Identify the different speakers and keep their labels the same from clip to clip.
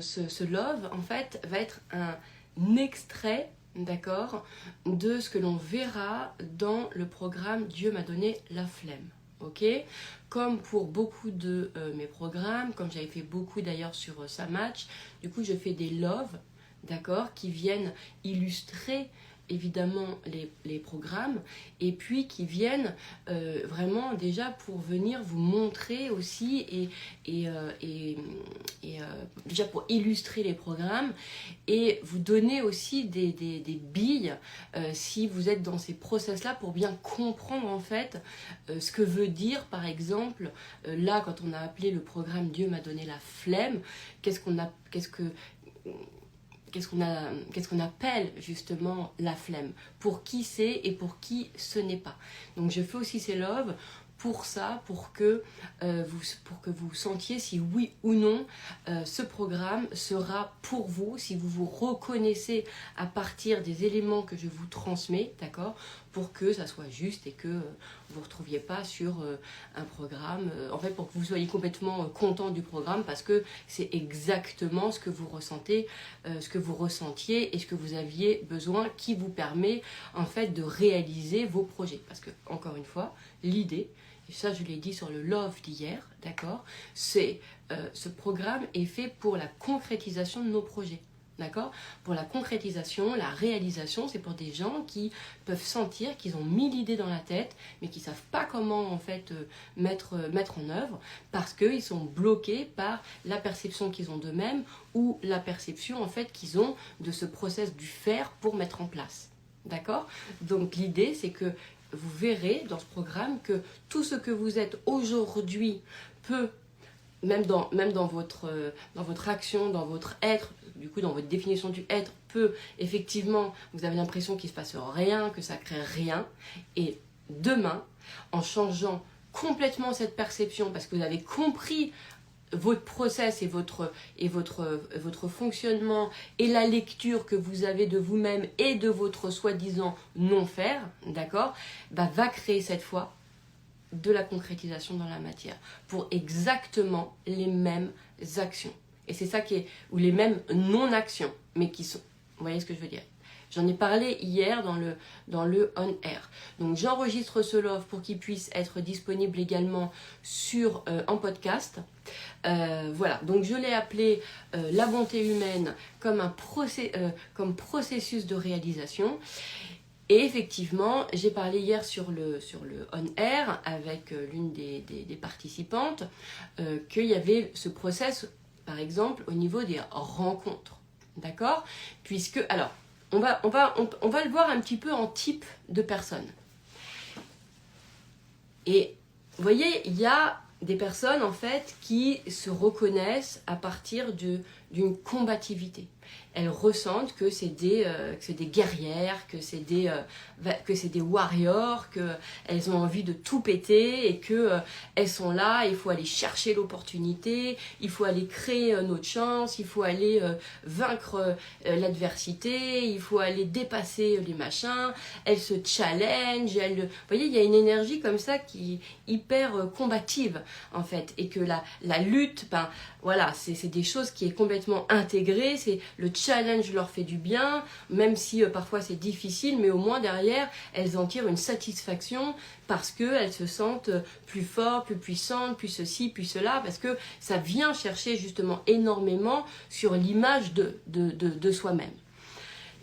Speaker 1: Ce love, en fait, va être un extrait, d'accord, de ce que l'on verra dans le programme Dieu m'a donné la flemme. Ok, comme pour beaucoup de mes programmes, comme j'avais fait beaucoup d'ailleurs sur Samatch, du coup je fais des loves, d'accord, qui viennent illustrer évidemment les programmes et puis qui viennent vraiment déjà pour venir vous montrer aussi déjà pour illustrer les programmes et vous donner aussi des billes si vous êtes dans ces process-là pour bien comprendre en fait ce que veut dire par exemple là quand on a appelé le programme Dieu m'a donné la flemme, qu'est-ce qu'on appelle justement la flemme, pour qui c'est et pour qui ce n'est pas. Donc je fais aussi ces loves pour ça, pour que vous sentiez si oui ou non ce programme sera pour vous, si vous vous reconnaissez à partir des éléments que je vous transmets, d'accord, pour que ça soit juste et que vous ne vous retrouviez pas sur un programme, en fait pour que vous soyez complètement content du programme parce que c'est exactement ce que vous ressentez, ce que vous ressentiez et ce que vous aviez besoin qui vous permet en fait de réaliser vos projets. Parce que, encore une fois, l'idée, et ça je l'ai dit sur le love d'hier, d'accord, c'est ce programme est fait pour la concrétisation de nos projets. D'accord ? Pour la concrétisation, la réalisation, c'est pour des gens qui peuvent sentir qu'ils ont 1000 idées dans la tête, mais qui ne savent pas comment en fait mettre en œuvre, parce qu'ils sont bloqués par la perception qu'ils ont d'eux-mêmes ou la perception en fait qu'ils ont de ce process du faire pour mettre en place. D'accord ? Donc l'idée, c'est que vous verrez dans ce programme que tout ce que vous êtes aujourd'hui peut, même dans votre action, dans votre être, du coup dans votre définition du être, peut effectivement, vous avez l'impression qu'il ne se passe rien, que ça crée rien. Et demain, en changeant complètement cette perception, parce que vous avez compris votre process et votre fonctionnement et la lecture que vous avez de vous-même et de votre soi-disant non-faire, d'accord, va créer cette fois de la concrétisation dans la matière pour exactement les mêmes actions. Et c'est ça qui est, ou les mêmes non-actions, mais qui sont, vous voyez ce que je veux dire. J'en ai parlé hier dans le on-air. Donc j'enregistre ce love pour qu'il puisse être disponible également en podcast. Voilà, donc je l'ai appelé la bonté humaine comme comme processus de réalisation. Et effectivement, j'ai parlé hier sur le on-air avec l'une des participantes qu'il y avait ce process, par exemple, au niveau des rencontres. D'accord ? Puisque, alors, on va le voir un petit peu en type de personne. Et vous voyez, il y a des personnes en fait qui se reconnaissent à partir d'une combativité. Elles ressentent que c'est des guerrières, que c'est des warriors, qu'elles ont envie de tout péter et qu'elles sont là, il faut aller chercher l'opportunité, il faut aller créer notre chance, il faut aller vaincre l'adversité, il faut aller dépasser les machins, elles se challenge, vous voyez, il y a une énergie comme ça qui est hyper combative en fait, et que la lutte, voilà, c'est des choses qui est complètement intégrée, c'est le challenge leur fait du bien, même si parfois c'est difficile, mais au moins derrière, elles en tirent une satisfaction parce qu'elles se sentent plus fortes, plus puissantes, plus ceci, plus cela, parce que ça vient chercher justement énormément sur l'image de soi-même.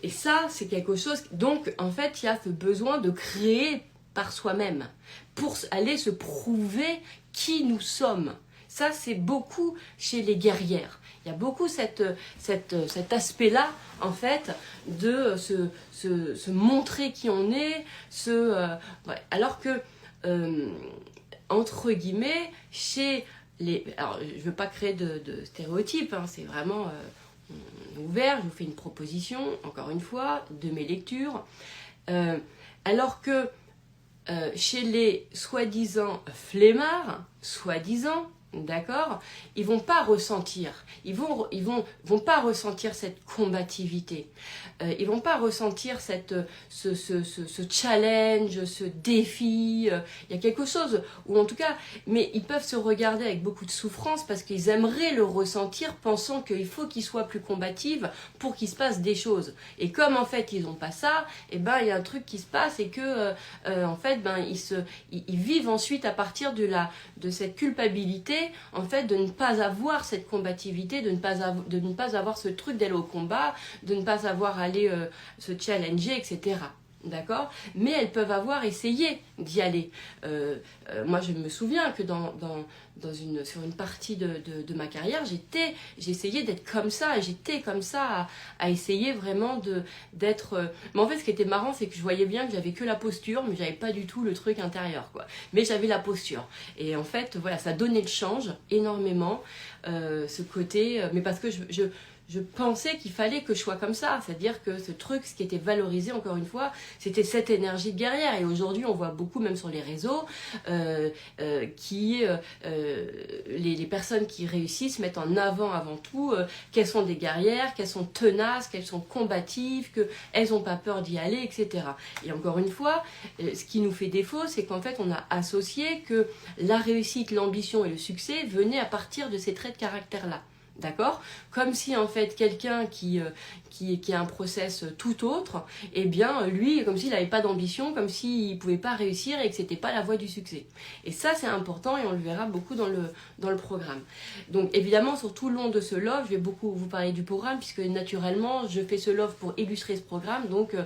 Speaker 1: Et ça, c'est quelque chose, donc en fait, il y a ce besoin de créer par soi-même pour aller se prouver qui nous sommes. Ça, c'est beaucoup chez les guerrières. Il y a beaucoup cet aspect-là, en fait, de se montrer qui on est, ouais. Alors que, entre guillemets, chez les... Alors, je ne veux pas créer de stéréotypes, hein, c'est vraiment ouvert, je vous fais une proposition, encore une fois, de mes lectures. Alors que chez les soi-disant flemmards, soi-disant, d'accord, ils vont pas ressentir, ils vont pas ressentir cette combativité, ils vont pas ressentir ce challenge, ce défi. Il y a quelque chose ou en tout cas, mais ils peuvent se regarder avec beaucoup de souffrance parce qu'ils aimeraient le ressentir, pensant qu'il faut qu'ils soient plus combatifs pour qu'il se passe des choses. Et comme en fait ils n'ont pas ça, et ben il y a un truc qui se passe et que en fait ben ils vivent ensuite à partir de cette culpabilité, en fait, de ne pas avoir cette combativité, de ne pas avoir ce truc d'aller au combat, de ne pas avoir aller se challenger, etc. D'accord? Mais elles peuvent avoir essayé d'y aller. Moi, je me souviens que sur une partie de ma carrière, j'ai essayé d'être comme ça. J'étais comme ça à essayer vraiment d'être... Mais en fait, ce qui était marrant, c'est que je voyais bien que j'avais que la posture, mais j'avais pas du tout le truc intérieur, quoi. Mais j'avais la posture. Et en fait, voilà, ça donnait le change énormément, ce côté... Mais parce que je pensais qu'il fallait que je sois comme ça, c'est-à-dire que ce truc, ce qui était valorisé, encore une fois, c'était cette énergie de guerrière. Et aujourd'hui, on voit beaucoup, même sur les réseaux, les personnes qui réussissent mettent en avant tout qu'elles sont des guerrières, qu'elles sont tenaces, qu'elles sont combatives, qu'elles n'ont pas peur d'y aller, etc. Et encore une fois, ce qui nous fait défaut, c'est qu'en fait, on a associé que la réussite, l'ambition et le succès venaient à partir de ces traits de caractère-là. D'accord? Comme si en fait quelqu'un qui a un process tout autre, eh bien lui, comme s'il n'avait pas d'ambition, comme s'il ne pouvait pas réussir et que c'était pas la voie du succès. Et ça c'est important et on le verra beaucoup dans le programme. Donc évidemment sur tout le long de ce love, je vais beaucoup vous parler du programme puisque naturellement je fais ce love pour illustrer ce programme, donc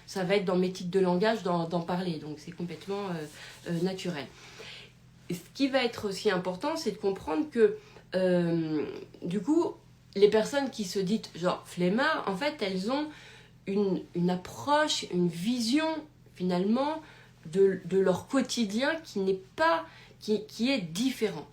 Speaker 1: ça va être dans mes tics de langage d'en parler, donc c'est complètement naturel. Et ce qui va être aussi important, c'est de comprendre que du coup, les personnes qui se disent genre flemmards, en fait, elles ont une approche, une vision finalement de leur quotidien qui n'est pas, qui est différent.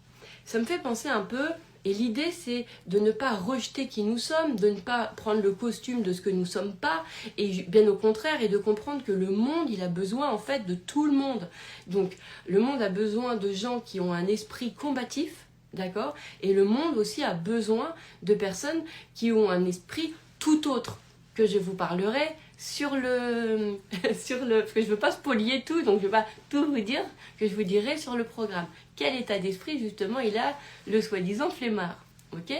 Speaker 1: Ça me fait penser un peu, et l'idée c'est de ne pas rejeter qui nous sommes, de ne pas prendre le costume de ce que nous ne sommes pas, et bien au contraire, et de comprendre que le monde, il a besoin en fait de tout le monde. Donc, le monde a besoin de gens qui ont un esprit combatif. D'accord? Et le monde aussi a besoin de personnes qui ont un esprit tout autre, que je vous parlerai sur le parce que je ne veux pas spolier tout, donc je ne vais pas tout vous dire, que je vous dirai sur le programme. Quel état d'esprit, justement, il a le soi-disant flemmard. Ok?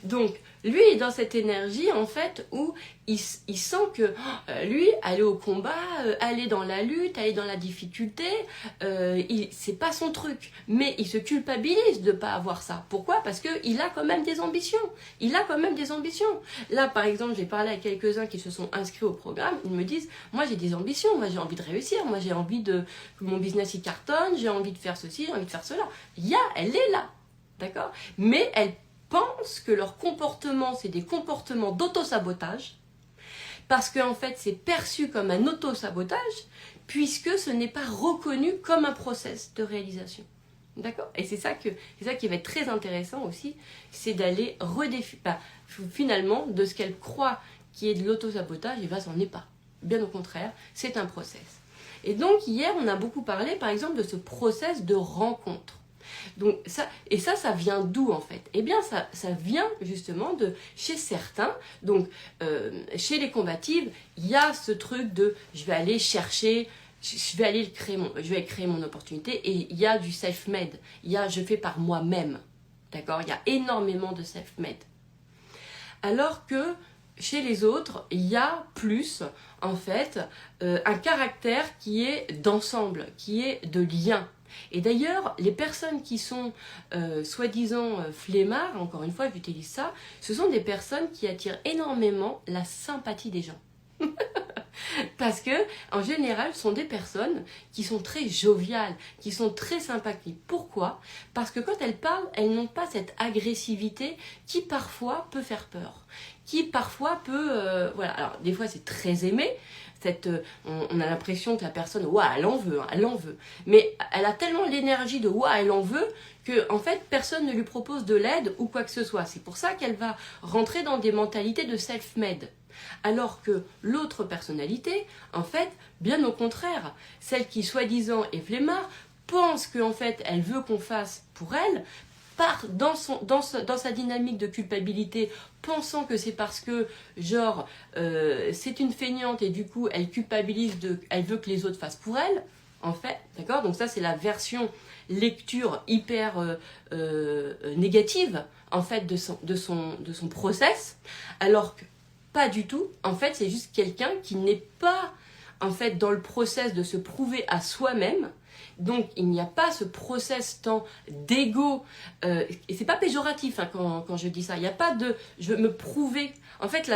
Speaker 1: Donc, lui est dans cette énergie, en fait, où il sent que lui, aller au combat, aller dans la lutte, aller dans la difficulté, c'est pas son truc. Mais il se culpabilise de ne pas avoir ça. Pourquoi? Parce qu'il a quand même des ambitions. Il a quand même des ambitions. Là, par exemple, j'ai parlé à quelques-uns qui se sont inscrits au programme. Ils me disent, moi j'ai des ambitions, moi j'ai envie de réussir, moi j'ai envie que mon business il cartonne, j'ai envie de faire ceci, j'ai envie de faire cela. Elle est là. D'accord? Mais elle pensent que leur comportement, c'est des comportements d'auto-sabotage, parce qu'en fait, c'est perçu comme un auto-sabotage, puisque ce n'est pas reconnu comme un process de réalisation. D'accord? Et c'est ça qui va être très intéressant aussi, c'est d'aller redéfinir, finalement, de ce qu'elle croit qui est de l'auto-sabotage, et bien, ça n'en est pas. Bien au contraire, c'est un process. Et donc, hier, on a beaucoup parlé, par exemple, de ce process de rencontre. Donc ça vient d'où en fait? Eh bien ça vient justement de chez certains, donc chez les combatives, il y a ce truc de je vais aller chercher, je vais créer mon opportunité, et il y a du self-made, il y a je fais par moi-même, d'accord? Il y a énormément de self-made. Alors que chez les autres, il y a plus en fait un caractère qui est d'ensemble, qui est de lien. Et d'ailleurs, les personnes qui sont soi-disant flemmards, encore une fois, j'utilise ça, ce sont des personnes qui attirent énormément la sympathie des gens. Parce que, en général, ce sont des personnes qui sont très joviales, qui sont très sympathiques. Pourquoi? Parce que quand elles parlent, elles n'ont pas cette agressivité qui parfois peut faire peur, qui parfois peut... voilà, alors des fois c'est très aimé, on a l'impression que la personne, elle en veut, elle en veut. Mais elle a tellement l'énergie de elle en veut, que en fait personne ne lui propose de l'aide ou quoi que ce soit. C'est pour ça qu'elle va rentrer dans des mentalités de self-made. Alors que l'autre personnalité, en fait, bien au contraire, celle qui soi-disant est flemmard, pense qu'en fait elle veut qu'on fasse pour elle, part dans sa dynamique de culpabilité, pensant que c'est parce que, genre, c'est une feignante et du coup, elle culpabilise, elle veut que les autres fassent pour elle, en fait, d'accord? Donc ça, c'est la version lecture hyper négative, en fait, de son process, alors que pas du tout. En fait, c'est juste quelqu'un qui n'est pas, en fait, dans le process de se prouver à soi-même. Donc, il n'y a pas ce process tant d'ego, et c'est pas péjoratif hein, quand je dis ça, il n'y a pas de je veux me prouver, en fait,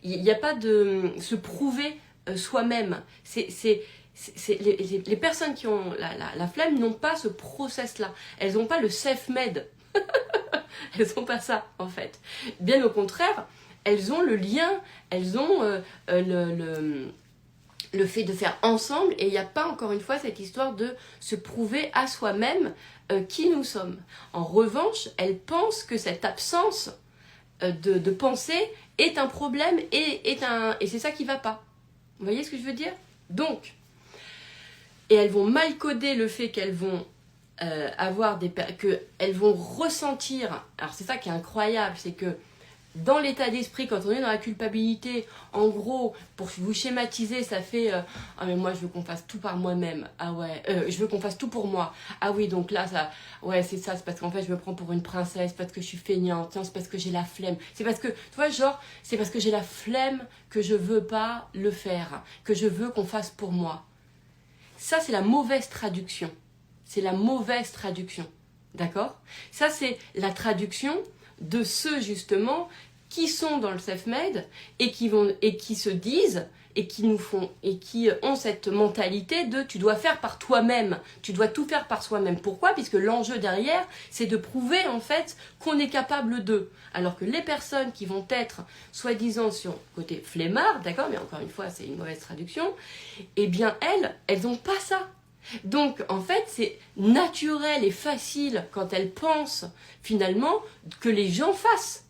Speaker 1: il n'y a pas de se prouver soi-même, les personnes qui ont la flemme n'ont pas ce process-là, elles n'ont pas le self-made, elles n'ont pas ça, en fait. Bien au contraire, elles ont le lien, elles ont le fait de faire ensemble, et il n'y a pas encore une fois cette histoire de se prouver à soi-même qui nous sommes. En revanche, elles pensent que cette absence de pensée est un problème et c'est ça qui ne va pas. Vous voyez ce que je veux dire? Donc, et elles vont mal coder le fait qu'elles vont qu'elles vont ressentir, alors c'est ça qui est incroyable, c'est que dans l'état d'esprit, quand on est dans la culpabilité, en gros, pour vous schématiser, ça fait ah mais moi je veux qu'on fasse tout par moi-même, ah ouais, je veux qu'on fasse tout pour moi, ah oui donc là ça, ouais c'est ça, c'est parce qu'en fait je me prends pour une princesse, parce que je suis feignante, tiens, c'est parce que j'ai la flemme, c'est parce que, tu vois genre, c'est parce que j'ai la flemme que je veux pas le faire, que je veux qu'on fasse pour moi. Ça c'est la mauvaise traduction, c'est la mauvaise traduction, d'accord? Ça c'est la traduction de ceux justement qui sont dans le self-made et qui se disent et qui ont cette mentalité de tu dois faire par toi-même, tu dois tout faire par soi-même. Pourquoi? Puisque l'enjeu derrière, c'est de prouver en fait qu'on est capable d'eux. Alors que les personnes qui vont être soi-disant sur le côté flemmard, d'accord, mais encore une fois c'est une mauvaise traduction, eh bien elles n'ont pas ça. Donc, en fait, c'est naturel et facile quand elles pensent, finalement, que les gens fassent.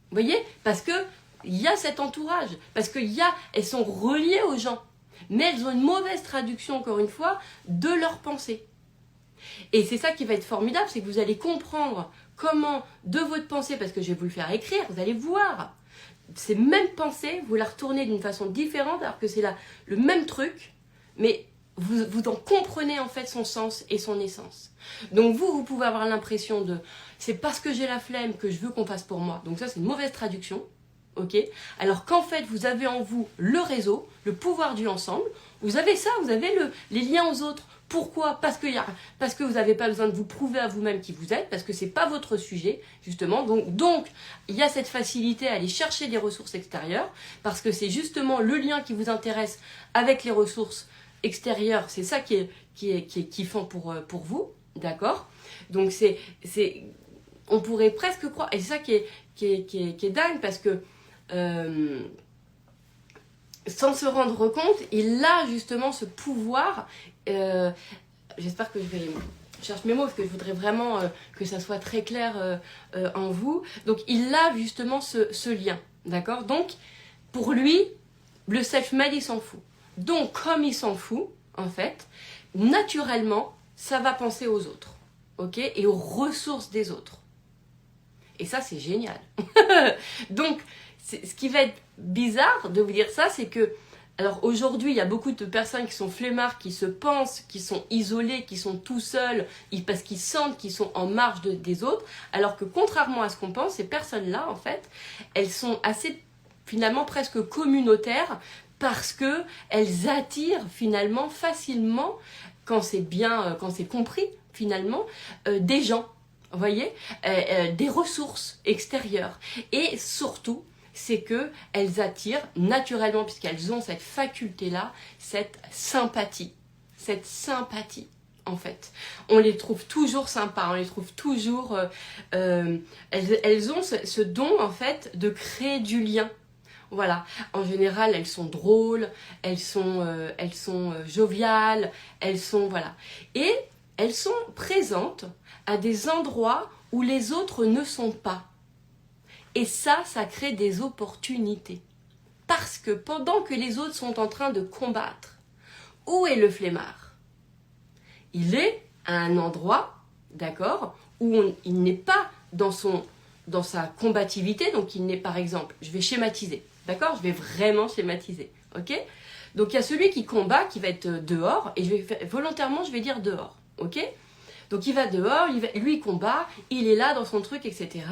Speaker 1: Vous voyez? Parce qu'il y a cet entourage. Parce elles sont reliées aux gens. Mais elles ont une mauvaise traduction, encore une fois, de leurs pensées. Et c'est ça qui va être formidable, c'est que vous allez comprendre comment, de votre pensée, parce que je vais vous le faire écrire, vous allez voir ces mêmes pensées, vous la retournez d'une façon différente, alors que c'est le même truc, mais vous en comprenez en fait son sens et son essence. Donc vous pouvez avoir l'impression de c'est parce que j'ai la flemme que je veux qu'on fasse pour moi. Donc ça c'est une mauvaise traduction, ok? Alors qu'en fait vous avez en vous le réseau, le pouvoir du ensemble, vous avez ça, vous avez les liens aux autres. Pourquoi? Parce que vous n'avez pas besoin de vous prouver à vous-même qui vous êtes, parce que c'est pas votre sujet, justement. Donc il y a cette facilité à aller chercher des ressources extérieures, parce que c'est justement le lien qui vous intéresse avec les ressources extérieures, c'est ça qui est kiffant pour vous, d'accord? Donc on pourrait presque croire, et c'est ça qui est dingue, parce que sans se rendre compte, il a justement ce pouvoir, j'espère que je cherche mes mots, parce que je voudrais vraiment que ça soit très clair en vous, donc il a justement ce lien, d'accord? Donc, pour lui, le self-made, il s'en fout. Donc, comme il s'en fout, en fait, naturellement, ça va penser aux autres, ok? Et aux ressources des autres. Et ça, c'est génial. Donc, ce qui va être bizarre de vous dire ça, c'est que, alors aujourd'hui, il y a beaucoup de personnes qui sont flemmards, qui se pensent, qui sont isolés, qui sont tout seuls, parce qu'ils sentent qu'ils sont en marge des autres, alors que contrairement à ce qu'on pense, ces personnes-là, en fait, elles sont assez, finalement, presque communautaires, parce que elles attirent finalement facilement, quand c'est compris finalement, des gens, vous voyez, des ressources extérieures. Et surtout, c'est qu'elles attirent naturellement, puisqu'elles ont cette faculté-là, cette sympathie, en fait. On les trouve toujours sympas, on les trouve toujours... elles ont ce don, en fait, de créer du lien. Voilà, en général, elles sont drôles, elles sont joviales, voilà. Et elles sont présentes à des endroits où les autres ne sont pas. Et ça crée des opportunités. Parce que pendant que les autres sont en train de combattre, où est le flemmard? Il est à un endroit, d'accord, où il n'est pas dans sa combativité, donc il n'est, par exemple, je vais schématiser, d'accord? Je vais vraiment schématiser, ok? Donc il y a celui qui combat, qui va être dehors, et volontairement je vais dire dehors, ok? Donc il va dehors, lui il combat, il est là dans son truc, etc.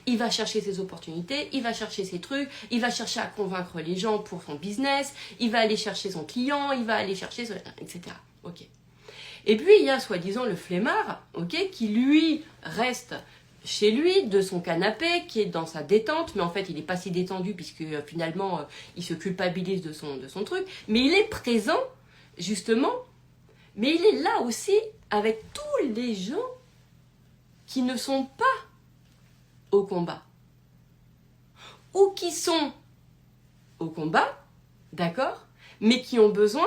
Speaker 1: Il va chercher ses opportunités, il va chercher ses trucs, il va chercher à convaincre les gens pour son business, il va aller chercher son client, il va aller chercher, etc. Ok. Et puis il y a soi-disant le flemmard, ok, qui lui reste chez lui, de son canapé, qui est dans sa détente, mais en fait il n'est pas si détendu puisque finalement il se culpabilise de son truc, mais il est présent justement, mais il est là aussi avec tous les gens qui ne sont pas au combat ou qui sont au combat, d'accord, mais qui ont besoin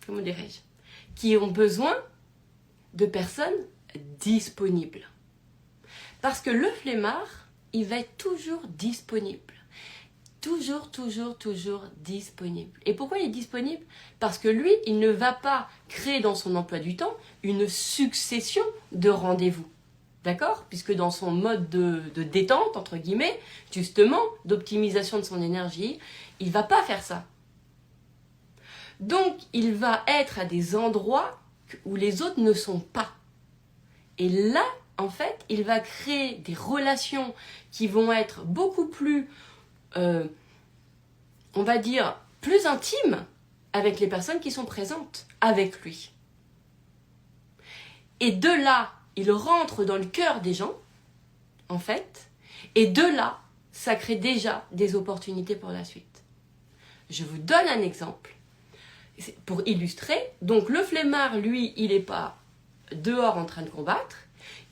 Speaker 1: comment dirais-je, qui ont besoin de personnes disponibles. Parce que le flemmard, il va être toujours disponible. Toujours disponible. Et pourquoi il est disponible? Parce que lui, il ne va pas créer dans son emploi du temps une succession de rendez-vous. D'accord? Puisque dans son mode de détente, entre guillemets, justement, d'optimisation de son énergie, il ne va pas faire ça. Donc, il va être à des endroits où les autres ne sont pas. Et là, en fait, il va créer des relations qui vont être beaucoup plus, on va dire, plus intimes avec les personnes qui sont présentes avec lui. Et de là, il rentre dans le cœur des gens, en fait, et de là, ça crée déjà des opportunités pour la suite. Je vous donne un exemple pour illustrer. Donc le flemmard, lui, il n'est pas dehors en train de combattre,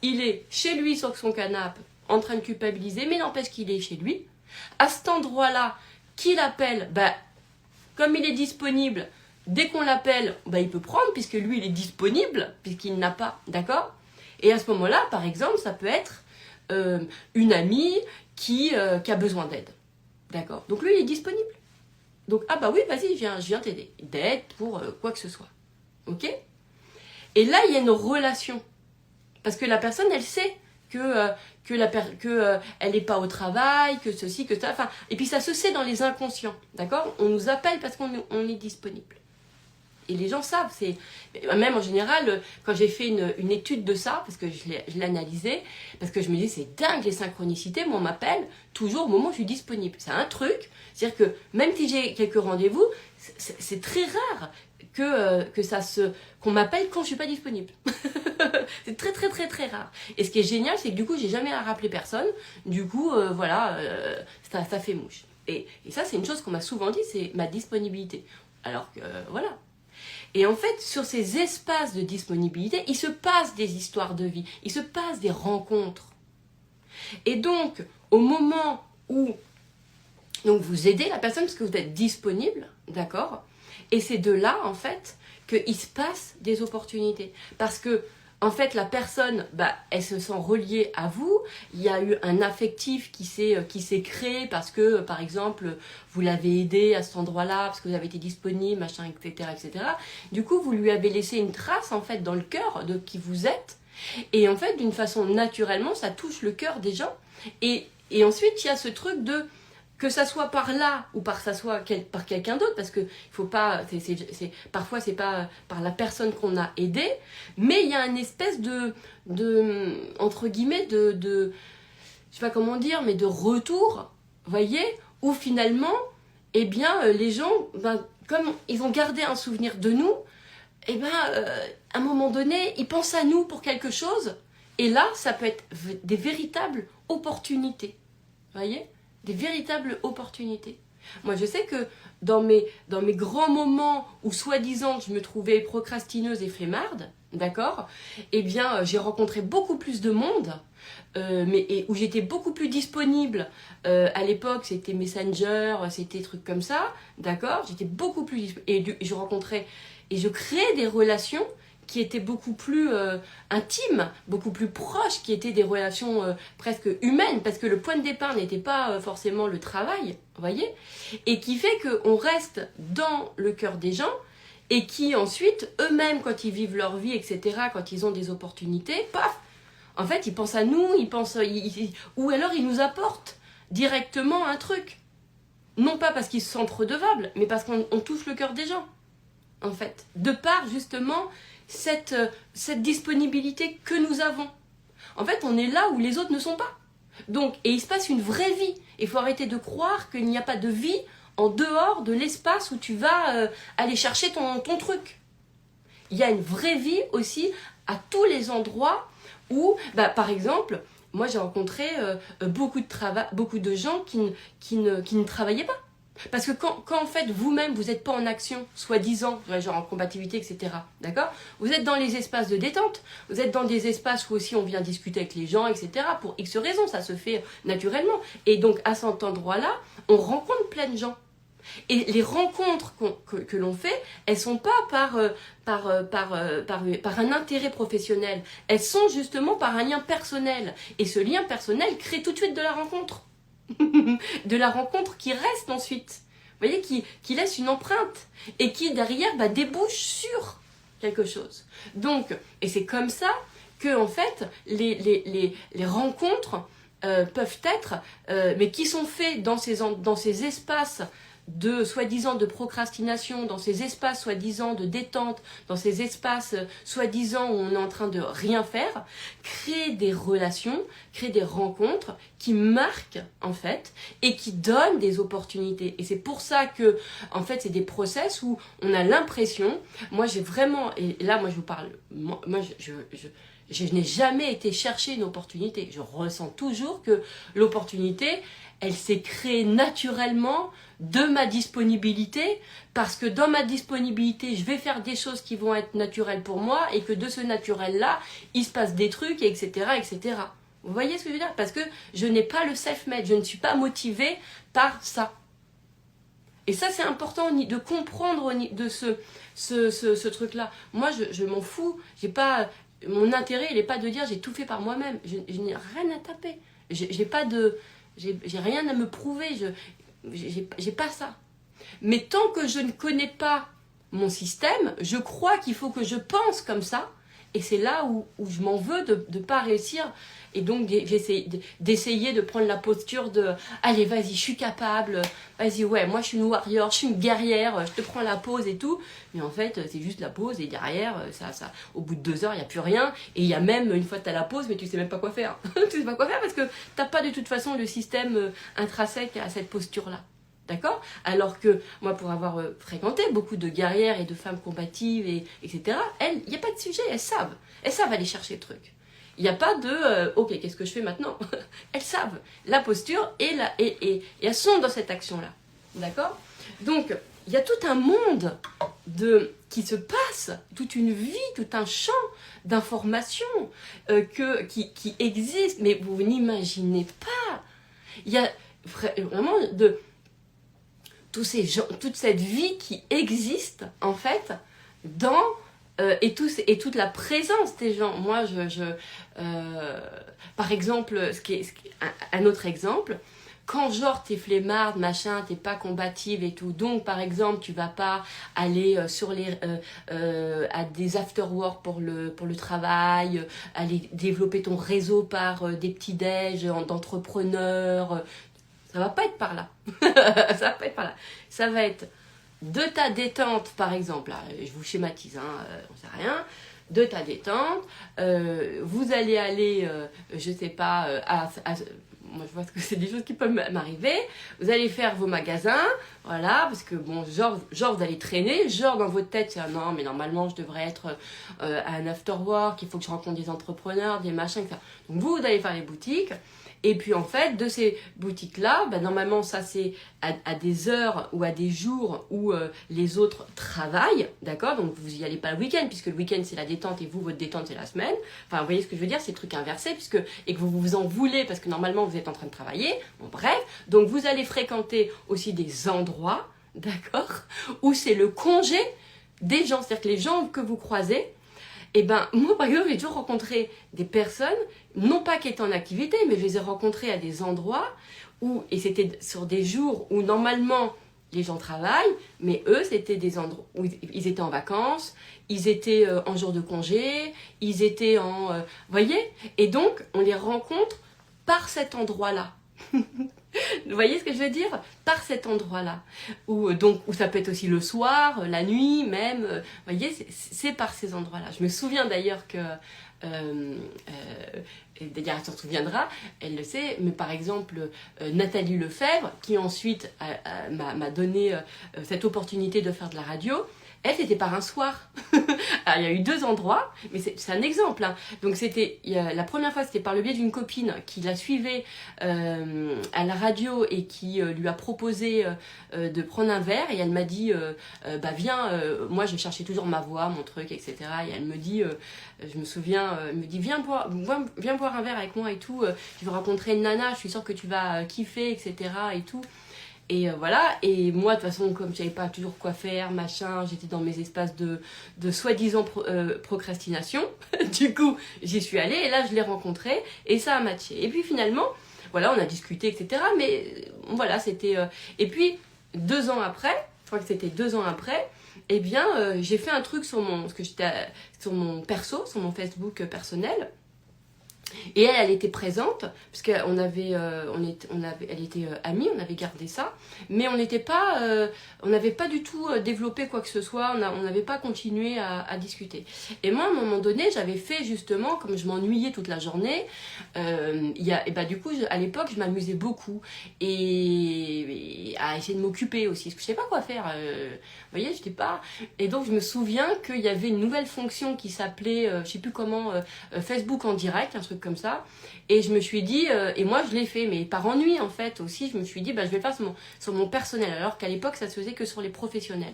Speaker 1: il est chez lui sur son canapé en train de culpabiliser, mais n'empêche qu'il est chez lui. À cet endroit-là, qui l'appelle, comme il est disponible, dès qu'on l'appelle, il peut prendre, puisque lui, il est disponible, puisqu'il n'a pas, d'accord? Et à ce moment-là, par exemple, ça peut être une amie qui a besoin d'aide, d'accord? Donc lui, il est disponible. Donc, oui, vas-y, je viens t'aider. D'aide pour quoi que ce soit, ok? Et là, il y a une relation. Parce que la personne, elle sait elle n'est pas au travail, que ceci, que ça. Enfin, et puis ça se sait dans les inconscients, d'accord? On nous appelle parce qu'on est disponible. Et les gens savent. Même en général, quand j'ai fait une étude de ça, parce que je l'ai analysé, parce que je me dis, c'est dingue les synchronicités, moi on m'appelle toujours au moment où je suis disponible. C'est un truc, c'est-à-dire que même si j'ai quelques rendez-vous, c'est très rare qu'on m'appelle quand je suis pas disponible. C'est très rare. Et ce qui est génial, c'est que du coup, j'ai jamais à rappeler personne. Du coup, ça fait mouche. Et ça, c'est une chose qu'on m'a souvent dit, c'est ma disponibilité. Alors que, voilà. Et en fait, sur ces espaces de disponibilité, il se passe des histoires de vie, il se passe des rencontres. Et donc, au moment où vous aidez la personne, parce que vous êtes disponible, d'accord? Et c'est de là, en fait, qu'il se passe des opportunités. Parce que, en fait, la personne, elle se sent reliée à vous. Il y a eu un affectif qui s'est créé parce que, par exemple, vous l'avez aidé à cet endroit-là, parce que vous avez été disponible, machin, etc., etc. Du coup, vous lui avez laissé une trace, en fait, dans le cœur de qui vous êtes. Et en fait, d'une façon naturellement, ça touche le cœur des gens. Et ensuite, il y a ce truc de... que ça soit par là ou par quelqu'un d'autre, parce que il faut pas, parfois c'est pas par la personne qu'on a aidée, mais il y a une espèce de entre guillemets de je sais pas comment dire, mais de retour, voyez, où finalement, les gens, comme ils ont gardé un souvenir de nous, à un moment donné, ils pensent à nous pour quelque chose, et là, ça peut être des véritables opportunités, voyez, des véritables opportunités. Moi, je sais que dans mes grands moments où, soi-disant, je me trouvais procrastineuse et flemmarde, d'accord, j'ai rencontré beaucoup plus de monde, où j'étais beaucoup plus disponible. À l'époque, c'était Messenger, c'était trucs comme ça, d'accord, j'étais beaucoup plus disponible. Et je rencontrais, et je créais des relations qui étaient beaucoup plus intimes, beaucoup plus proches, qui étaient des relations presque humaines, parce que le point de départ n'était pas forcément le travail, vous voyez, et qui fait qu'on reste dans le cœur des gens, et qui ensuite, eux-mêmes, quand ils vivent leur vie, etc., quand ils ont des opportunités, paf, en fait, ils pensent à nous, ils pensent, ou alors ils nous apportent directement un truc. Non pas parce qu'ils se sentent redevables, mais parce qu'on touche le cœur des gens, en fait. De par, justement, cette disponibilité que nous avons. En fait, on est là où les autres ne sont pas. Donc, et il se passe une vraie vie. Il faut arrêter de croire qu'il n'y a pas de vie en dehors de l'espace où tu vas aller chercher ton truc. Il y a une vraie vie aussi à tous les endroits où, par exemple, moi j'ai rencontré beaucoup de gens qui ne travaillaient pas. Parce que quand en fait vous-même vous n'êtes pas en action, soi-disant, genre en compatibilité, etc. D'accord? Vous êtes dans les espaces de détente, vous êtes dans des espaces où aussi on vient discuter avec les gens, etc. Pour X raisons, ça se fait naturellement. Et donc à cet endroit-là, on rencontre plein de gens. Et les rencontres que l'on fait, elles sont pas par un intérêt professionnel, elles sont justement par un lien personnel. Et ce lien personnel crée tout de suite de la rencontre. De la rencontre qui reste ensuite. Vous voyez, qui laisse une empreinte. Et qui derrière débouche sur quelque chose. Donc, et c'est comme ça que en fait, les rencontres peuvent être, mais qui sont faits dans ces espaces de soi-disant de procrastination, dans ces espaces soi-disant de détente, dans ces espaces soi-disant où on est en train de rien faire, créer des relations, créer des rencontres qui marquent en fait et qui donnent des opportunités. Et c'est pour ça que en fait c'est des process où on a l'impression, moi j'ai vraiment, et là moi je vous parle, moi je n'ai jamais été chercher une opportunité. Je ressens toujours que l'opportunité, elle s'est créée naturellement de ma disponibilité, parce que dans ma disponibilité, je vais faire des choses qui vont être naturelles pour moi, et que de ce naturel-là, il se passe des trucs, etc., etc. Vous voyez ce que je veux dire? Parce que je n'ai pas le self-made, je ne suis pas motivée par ça. Et ça, c'est important de comprendre de ce truc-là. Moi, je m'en fous. J'ai pas, mon intérêt, il n'est pas de dire j'ai tout fait par moi-même. Je n'ai rien à taper. J'ai rien à me prouver. J'ai pas ça. Mais tant que je ne connais pas mon système, je crois qu'il faut que je pense comme ça. Et c'est là où je m'en veux de ne pas réussir. Et donc, j'essaie d'essayer de prendre la posture de « Allez, vas-y, je suis capable. Vas-y, ouais, moi, je suis une warrior, je suis une guerrière. Je te prends la pause et tout. » Mais en fait, c'est juste la pause. Et derrière, au bout de 2 heures, il n'y a plus rien. Et il y a même, une fois que tu as la pause, mais tu ne sais même pas quoi faire. Tu ne sais pas quoi faire parce que tu n'as pas de toute façon le système intrinsèque à cette posture-là. D'accord? Alors que moi, pour avoir fréquenté beaucoup de guerrières et de femmes combatives, etc., elles, il n'y a pas de sujet, elles savent aller chercher le truc. Il n'y a pas de ok, qu'est-ce que je fais maintenant? Elles savent la posture et elles sont dans cette action-là. D'accord? Donc, il y a tout un monde qui se passe, toute une vie, tout un champ d'informations qui existe, mais vous n'imaginez pas. Il y a vraiment tous ces gens, toute cette vie qui existe, en fait, dans... et toute la présence des gens. Moi, par exemple, un autre exemple, quand genre t'es flemmarde, machin, t'es pas combative et tout, donc par exemple tu vas pas aller à des after-work pour le travail, aller développer ton réseau par des petits-déj d'entrepreneurs, ça va pas être par là. Ça va pas être par là. Ça va être de ta détente, par exemple, là, je vous schématise, on sait rien, de ta détente, vous allez aller, je sais pas, moi je vois que c'est des choses qui peuvent m'arriver, vous allez faire vos magasins, voilà, parce que bon, genre vous allez traîner, genre dans votre tête, c'est non, mais normalement je devrais être à un after-work, il faut que je rencontre des entrepreneurs, des machins, etc. Donc vous allez faire les boutiques. Et puis en fait, de ces boutiques-là, normalement ça c'est à des heures ou à des jours où les autres travaillent, d'accord? Donc vous n'y allez pas le week-end, puisque le week-end c'est la détente et vous, votre détente c'est la semaine. Enfin, vous voyez ce que je veux dire, c'est le truc inversé, et que vous vous en voulez parce que normalement vous êtes en train de travailler. Bon bref, donc vous allez fréquenter aussi des endroits, d'accord? Où c'est le congé des gens, c'est-à-dire que les gens que vous croisez, et ben moi par exemple j'ai toujours rencontré des personnes, non pas qui étaient en activité, mais je les ai rencontrées à des endroits où, et c'était sur des jours où normalement les gens travaillent, mais eux, c'était des endroits où ils étaient en vacances, ils étaient en jour de congé, ils étaient en... vous voyez? Et donc, on les rencontre par cet endroit-là. Vous voyez ce que je veux dire? Par cet endroit-là. Où ça peut être aussi le soir, la nuit même. Vous voyez, c'est par ces endroits-là. Je me souviens d'ailleurs que... d'ailleurs, elle s'en souviendra, elle le sait, mais par exemple, Nathalie Lefebvre, qui ensuite m'a donné cette opportunité de faire de la radio, elle, c'était par un soir. Alors, il y a eu 2 endroits, mais c'est un exemple. Hein. Donc, la première fois, c'était par le biais d'une copine qui la suivait à la radio et qui lui a proposé de prendre un verre. Et elle m'a dit, bah viens, moi je cherchais toujours ma voix, mon truc, etc. Et elle me dit, je me souviens, elle me dit, viens boire un verre avec moi et tout. Je vais rencontrer une nana, je suis sûre que tu vas kiffer, etc. et tout. Et voilà, et moi de toute façon comme je savais pas toujours quoi faire, machin, j'étais dans mes espaces de soi-disant procrastination, du coup j'y suis allée et là je l'ai rencontré et ça a matché. Et puis finalement, voilà, on a discuté, etc. Mais voilà, c'était... Et puis 2 ans après, je crois que c'était 2 ans après, eh bien j'ai fait un truc sur mon perso, sur mon Facebook personnel. Et elle était présente, parce qu'elle était amie, on avait gardé ça, mais on n'avait pas du tout développé quoi que ce soit, on n'avait pas continué à discuter. Et moi, à un moment donné, j'avais fait justement, comme je m'ennuyais toute la journée, du coup, à l'époque, je m'amusais beaucoup, et à essayer de m'occuper aussi, parce que je ne savais pas quoi faire, vous voyez, j'étais pas... Et donc, je me souviens qu'il y avait une nouvelle fonction qui s'appelait, je ne sais plus comment, Facebook en direct, un truc comme ça, et je me suis dit, et moi je l'ai fait, mais par ennui en fait aussi, je me suis dit, bah, je vais le faire sur mon personnel, alors qu'à l'époque ça se faisait que sur les professionnels,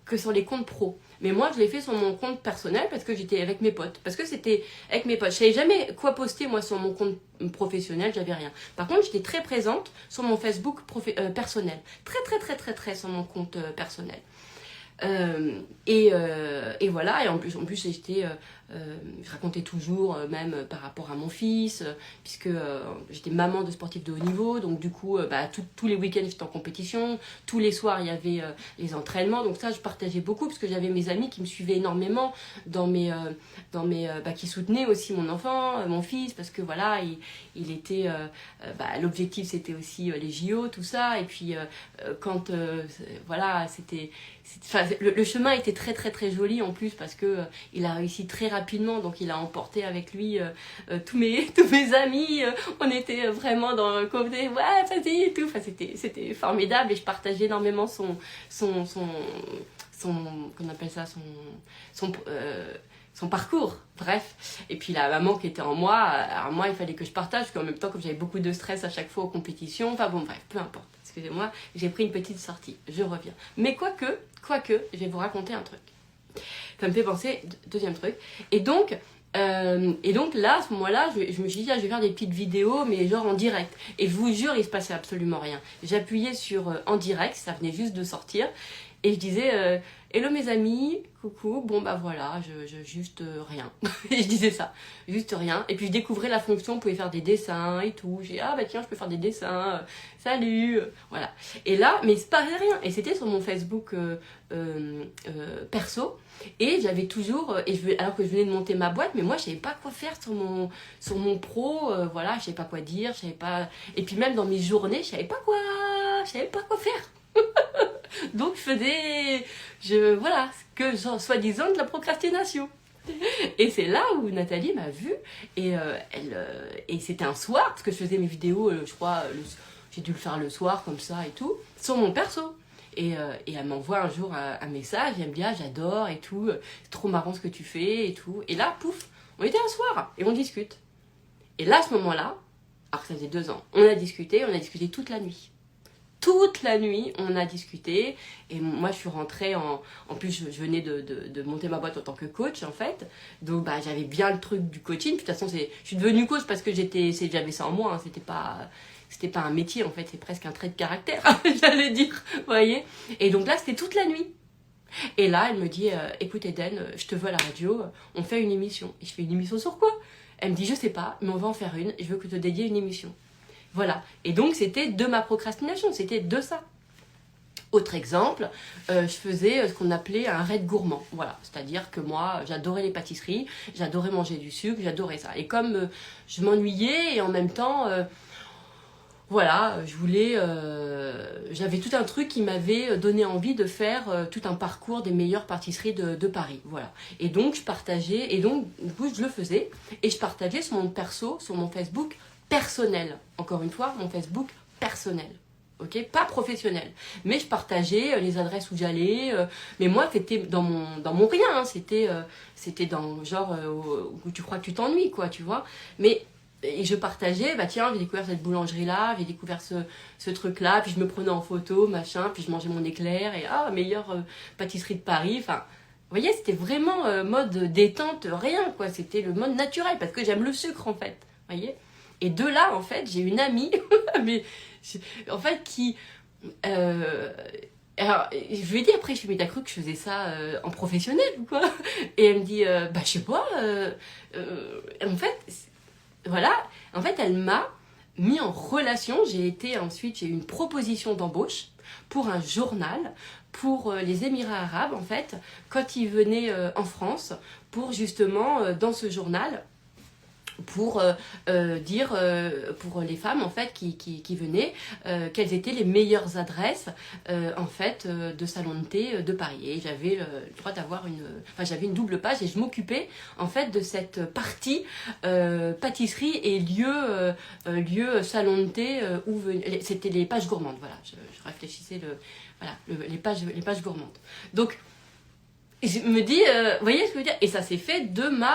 Speaker 1: que sur les comptes pro. Mais moi je l'ai fait sur mon compte personnel parce que j'étais avec mes potes, parce que c'était avec mes potes. Je savais jamais quoi poster moi sur mon compte professionnel, j'avais rien. Par contre j'étais très présente sur mon Facebook personnel, très sur mon compte personnel. Et voilà, et en plus j'étais je racontais toujours même par rapport à mon fils, puisque j'étais maman de sportifs de haut niveau, donc du coup tous les week-ends j'étais en compétition, tous les soirs il y avait les entraînements, donc ça je partageais beaucoup parce que j'avais mes amis qui me suivaient énormément qui soutenaient aussi mon enfant, mon fils, parce que voilà il était l'objectif c'était aussi les JO, tout ça, et puis quand voilà c'était le chemin était très joli en plus parce que il a réussi très rapidement, donc il a emporté avec lui tous mes amis, on était vraiment dans le côté ouais vas-y et tout, enfin c'était formidable, et je partageais énormément son qu'on appelle ça, son parcours, bref. Et puis la maman qui était en moi, alors moi il fallait que je partage, parce qu'en même temps comme j'avais beaucoup de stress à chaque fois aux compétitions, enfin bon bref, peu importe, excusez-moi, j'ai pris une petite sortie, je reviens. Mais quoique, je vais vous raconter un truc. Ça me fait penser, deuxième truc. Et donc là, à ce moment-là, je me suis dit, je vais faire des petites vidéos, mais genre en direct. Et je vous jure, il se passait absolument rien. J'appuyais sur en direct, ça venait juste de sortir. Et je disais, hello mes amis, coucou, bon bah voilà, juste rien. Et je disais ça, juste rien. Et puis je découvrais la fonction, on pouvait faire des dessins et tout. J'ai dit, ah bah tiens, je peux faire des dessins, salut, voilà. Et là, mais c'est pas rien. Et c'était sur mon Facebook perso. Et j'avais toujours, alors que je venais de monter ma boîte, mais moi je savais pas quoi faire sur mon pro, voilà, je savais pas quoi dire, je savais pas. Et puis même dans mes journées, je savais pas quoi faire. Donc je faisais, voilà, soi-disant de la procrastination. Et c'est là où Nathalie m'a vue, et c'était un soir, parce que je faisais mes vidéos, je crois, j'ai dû le faire le soir comme ça et tout, sur mon perso. Et elle m'envoie un jour un message, et elle me dit, ah j'adore et tout, c'est trop marrant ce que tu fais et tout. Et là, pouf, on était un soir, et on discute. Et là, à ce moment-là, alors que ça faisait 2 ans, on a discuté toute la nuit. Toute la nuit, on a discuté, et moi je suis rentrée en plus je venais de monter ma boîte en tant que coach en fait, donc j'avais bien le truc du coaching. De toute façon je suis devenue coach parce que j'avais ça en moi, hein. C'était pas un métier en fait, c'est presque un trait de caractère, j'allais dire, vous voyez. Et donc là c'était toute la nuit. Et là elle me dit, écoute Eden, je te veux à la radio, on fait une émission. Et je fais une émission sur quoi? Elle me dit, je sais pas, mais on va en faire une, je veux que te dédier une émission. Voilà, et donc c'était de ma procrastination, c'était de ça. Autre exemple, je faisais ce qu'on appelait un raid gourmand. Voilà, c'est-à-dire que moi, j'adorais les pâtisseries, j'adorais manger du sucre, j'adorais ça. Et comme je m'ennuyais et en même temps, voilà, j'avais tout un truc qui m'avait donné envie de faire tout un parcours des meilleures pâtisseries de Paris. Voilà. Et donc, je partageais, et donc, du coup, je le faisais, et je partageais sur mon perso, sur mon Facebook personnel. Encore une fois, mon Facebook personnel. Ok, pas professionnel, mais je partageais les adresses où j'allais, mais moi c'était dans mon rien, hein, c'était dans genre où tu crois que tu t'ennuies, quoi, tu vois. Mais et je partageais, bah tiens, j'ai découvert cette boulangerie là, j'ai découvert ce truc là, puis je me prenais en photo, machin, puis je mangeais mon éclair et meilleure pâtisserie de Paris. Enfin, vous voyez, c'était vraiment mode détente, rien, quoi. C'était le mode naturel parce que j'aime le sucre en fait, vous voyez. Et de là, en fait, j'ai une amie, mais en fait, qui. Alors, je lui ai dit après, je lui ai dit, mais t'as cru que je faisais ça en professionnel ou quoi? Et elle me dit, bah, je sais pas. En fait, voilà. En fait, elle m'a mis en relation. Ensuite, j'ai eu une proposition d'embauche pour un journal pour les Émirats arabes, en fait, quand ils venaient en France, pour justement, dans ce journal, pour dire pour les femmes en fait qui venaient quelles étaient les meilleures adresses en fait de salon de thé de Paris. Et j'avais le droit d'avoir j'avais une double page et je m'occupais en fait de cette partie pâtisserie et lieu salon de thé où c'était les pages gourmandes. Voilà, je réfléchissais les pages gourmandes. Donc je me dis, vous voyez ce que je veux dire? Et ça s'est fait de mon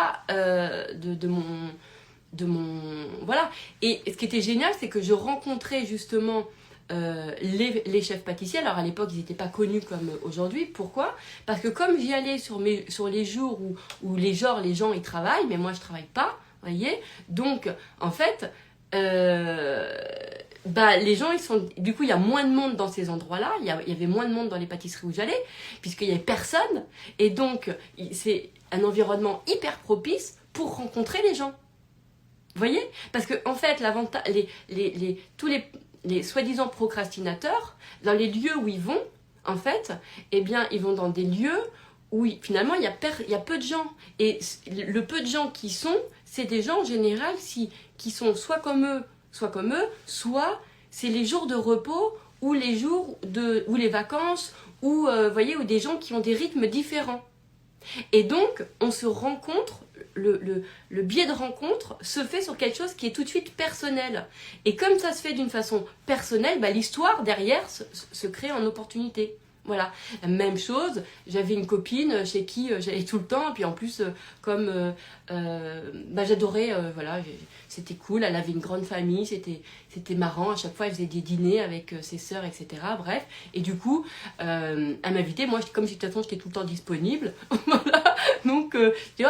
Speaker 1: voilà. Et ce qui était génial, c'est que je rencontrais justement les chefs pâtissiers. Alors à l'époque, ils n'étaient pas connus comme aujourd'hui. Pourquoi? Parce que comme j'y allais sur les jours où les gens ils travaillent, mais moi je travaille pas, vous voyez. Donc en fait, les gens, du coup, il y a moins de monde dans ces endroits-là. Il y avait moins de monde dans les pâtisseries où j'allais, puisqu'il n'y avait personne. Et donc, c'est un environnement hyper propice pour rencontrer les gens. Vous voyez? Parce que, en fait, l'avantage, tous les soi-disant procrastinateurs, dans les lieux où ils vont, en fait, eh bien, ils vont dans des lieux où, finalement, il y a peu de gens. Et le peu de gens qui sont, c'est des gens, en général, qui sont soit comme eux, soit c'est les jours de repos ou ou les vacances, ou, voyez, ou des gens qui ont des rythmes différents. Et donc, on se rencontre, le biais de rencontre se fait sur quelque chose qui est tout de suite personnel. Et comme ça se fait d'une façon personnelle, l'histoire derrière se crée en opportunité. Voilà, la même chose, j'avais une copine chez qui j'allais tout le temps, et puis en plus, comme j'adorais, c'était cool, elle avait une grande famille, c'était marrant, à chaque fois elle faisait des dîners avec ses sœurs, etc. Bref, et du coup, elle m'invitait, moi, comme de toute façon j'étais tout le temps disponible, voilà, donc je dis,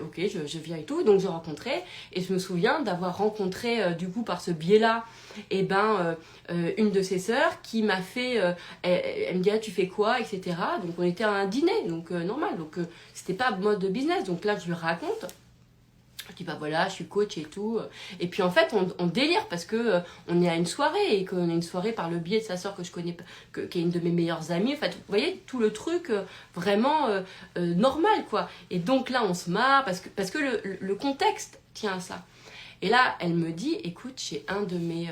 Speaker 1: ok, je viens et tout, donc je rencontrais, et je me souviens d'avoir rencontré, du coup, par ce biais-là, une de ses sœurs qui m'a fait, elle me dit, tu fais quoi, etc. Donc on était à un dîner, donc normal, donc c'était pas mode de business, donc là je lui raconte. Je dis voilà, je suis coach et tout. Et puis en fait, on délire parce que on est à une soirée et qu'on a une soirée par le biais de sa sœur que je connais, qui est une de mes meilleures amies. En fait, vous voyez, tout le truc vraiment normal, quoi. Et donc là, on se marre parce que le contexte tient à ça. Et là, elle me dit, écoute, j'ai un de mes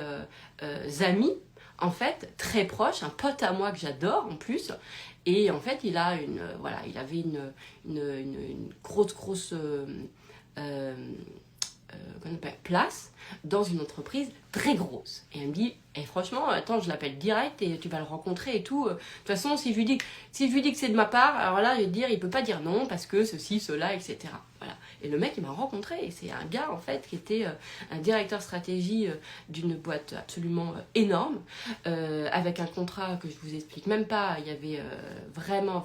Speaker 1: amis, en fait, très proche, un pote à moi que j'adore en plus. Et en fait, il avait une grosse place dans une entreprise très grosse. Et elle me dit, franchement, attends, je l'appelle direct et tu vas le rencontrer et tout. De toute façon, si je lui dis que c'est de ma part, alors là, je vais te dire, il peut pas dire non parce que ceci, cela, etc. Voilà. Et le mec, il m'a rencontré. Et c'est un gars, en fait, qui était un directeur stratégie d'une boîte absolument énorme, avec un contrat que je vous explique même pas. Il y avait vraiment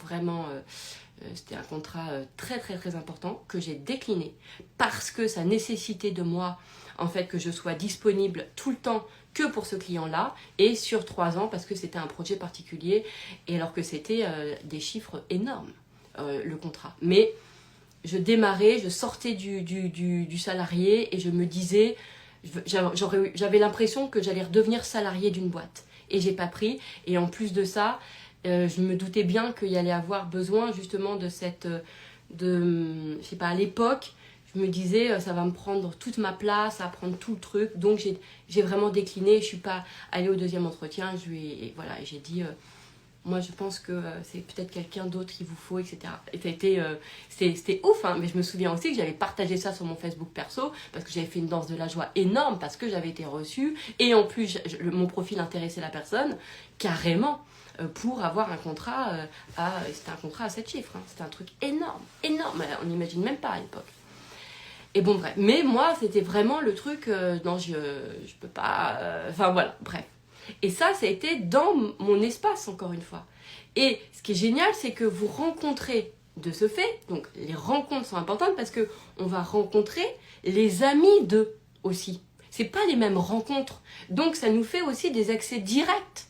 Speaker 1: c'était un contrat très très très important que j'ai décliné parce que ça nécessitait de moi en fait que je sois disponible tout le temps que pour ce client-là et sur 3 ans parce que c'était un projet particulier et alors que c'était des chiffres énormes le contrat. Mais je démarrais, je sortais du salarié et je me disais, j'avais l'impression que j'allais redevenir salarié d'une boîte. et j'ai pas pris. Et en plus de ça, je me doutais bien qu'il y allait avoir besoin justement de cette... je sais pas, à l'époque, je me disais, ça va me prendre toute ma place, ça va prendre tout le truc. Donc j'ai vraiment décliné, je suis pas allée au deuxième entretien. Et voilà, j'ai dit... moi, je pense que c'est peut-être quelqu'un d'autre qu'il vous faut, etc. Et c'était ouf, hein, mais je me souviens aussi que j'avais partagé ça sur mon Facebook perso, parce que j'avais fait une danse de la joie énorme, parce que j'avais été reçue, et en plus, mon profil intéressait la personne, carrément, pour avoir un contrat c'était un contrat à 7 chiffres, hein, c'était un truc énorme, énorme, on n'imagine même pas à l'époque. Et bon, bref, mais moi, c'était vraiment le truc, non, je peux pas, enfin voilà, bref. Et ça a été dans mon espace, encore une fois. Et ce qui est génial, c'est que vous rencontrez de ce fait, donc les rencontres sont importantes parce que on va rencontrer les amis d'eux aussi. C'est pas les mêmes rencontres. Donc ça nous fait aussi des accès directs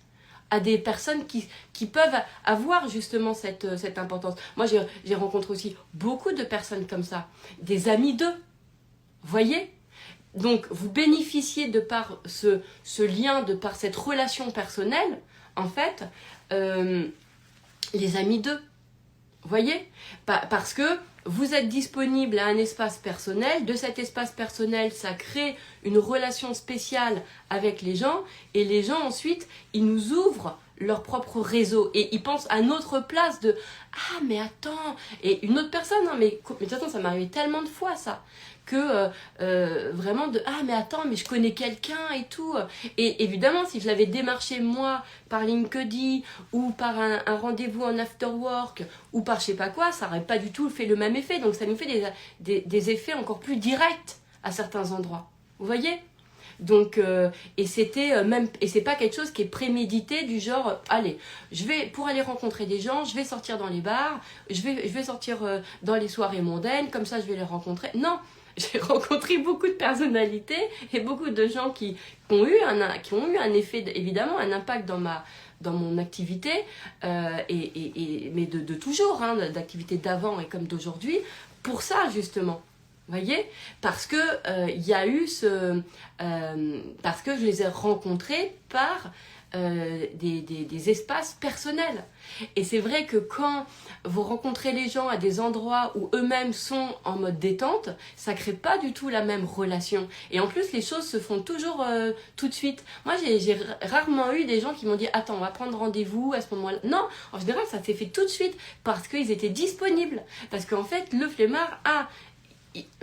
Speaker 1: à des personnes qui peuvent avoir justement cette importance. Moi, j'ai rencontré aussi beaucoup de personnes comme ça, des amis d'eux. Vous voyez ? Donc, vous bénéficiez de par ce lien, de par cette relation personnelle, en fait, les amis d'eux. Vous voyez ? Parce que vous êtes disponible à un espace personnel. De cet espace personnel, ça crée une relation spéciale avec les gens. Et les gens, ensuite, ils nous ouvrent leur propre réseau. Et ils pensent à notre place de « Ah, mais attends !» Et une autre personne, hein, mais de toute façon, ça m'est arrivé tellement de fois, ça. Que vraiment de « Ah, mais attends, mais je connais quelqu'un et tout. » Et évidemment, si je l'avais démarché, moi, par LinkedIn ou par un rendez-vous en afterwork ou par je sais pas quoi, ça n'aurait pas du tout fait le même effet. Donc, ça nous fait des effets encore plus directs à certains endroits. Vous voyez ? Donc, et c'était même, et c'est pas quelque chose qui est prémédité du genre, allez, pour aller rencontrer des gens, je vais sortir dans les bars, je vais sortir dans les soirées mondaines, comme ça je vais les rencontrer. Non, j'ai rencontré beaucoup de personnalités et beaucoup de gens qui ont eu un effet, évidemment, un impact dans mon activité, mais de toujours, hein, d'activité d'avant et comme d'aujourd'hui, pour ça justement. Vous voyez ? Parce que y a eu parce que je les ai rencontrés par des espaces personnels. Et c'est vrai que quand vous rencontrez les gens à des endroits où eux-mêmes sont en mode détente, ça crée pas du tout la même relation. Et en plus, les choses se font toujours tout de suite. Moi, j'ai rarement eu des gens qui m'ont dit « Attends, on va prendre rendez-vous à ce moment-là. » Non, en général, ça s'est fait tout de suite parce qu'ils étaient disponibles. Parce qu'en fait, le flemmard a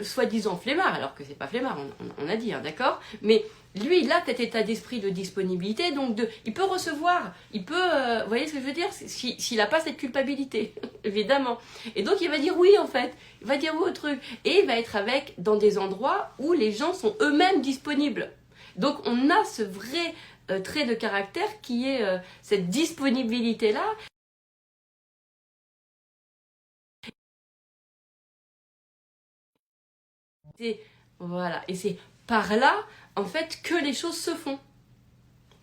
Speaker 1: soi-disant flemmard, alors que c'est pas flemmard, on a dit, hein, d'accord ? Mais lui, il a cet état d'esprit de disponibilité, donc il peut recevoir, il peut, vous voyez ce que je veux dire ? S'il n'a pas cette culpabilité, évidemment. Et donc il va dire oui, en fait, il va dire oui au truc, et il va être dans des endroits où les gens sont eux-mêmes disponibles. Donc on a ce vrai trait de caractère qui est cette disponibilité-là. Voilà, et c'est par là, en fait, que les choses se font.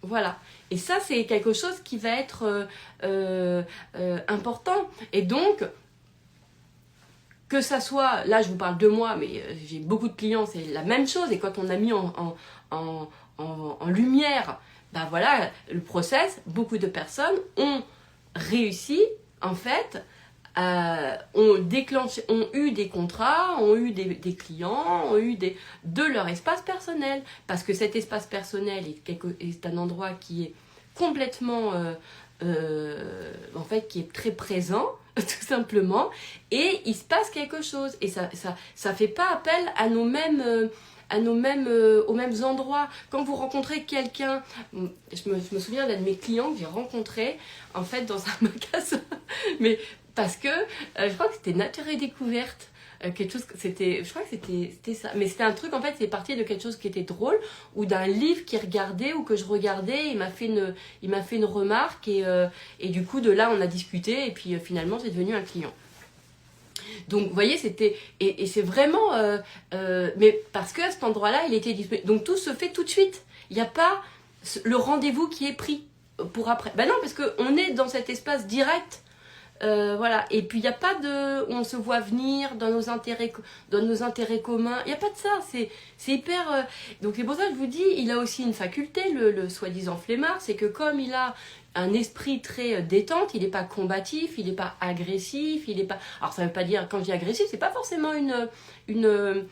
Speaker 1: Voilà. Et ça, c'est quelque chose qui va être important. Et donc, que ça soit, là je vous parle de moi, mais j'ai beaucoup de clients, c'est la même chose. Et quand on a mis en lumière, ben voilà, le process, beaucoup de personnes ont réussi, en fait, ont eu des contrats, ont eu des clients, ont eu de leur espace personnel. Parce que cet espace personnel est un endroit qui est complètement, en fait, qui est très présent, tout simplement. Et il se passe quelque chose. Et ça fait pas appel à aux mêmes endroits. Quand vous rencontrez quelqu'un, je me souviens d'un de mes clients que j'ai rencontré, en fait, dans un magasin, mais parce que je crois que c'était Nature et Découverte, quelque chose, je crois que c'était ça, mais c'était un truc, en fait, c'est parti de quelque chose qui était drôle, ou d'un livre qu'il regardait, ou que je regardais, il m'a fait une remarque, et du coup, de là, on a discuté, et puis finalement, c'est devenu un client. Donc, vous voyez, et c'est vraiment, mais parce qu'à cet endroit-là, il était disponible. Donc, tout se fait tout de suite. Il n'y a pas le rendez-vous qui est pris pour après. Ben non, parce qu'on est dans cet espace direct. Voilà. Et puis il n'y a pas de, on se voit venir dans nos intérêts communs. Il n'y a pas de ça. C'est hyper. Donc c'est pour ça que je vous dis, il a aussi une faculté, le soi-disant flemmard, c'est que comme il a un esprit très détente, il n'est pas combatif, il n'est pas agressif, il n'est pas. Alors ça ne veut pas dire, quand je dis agressif, c'est pas forcément une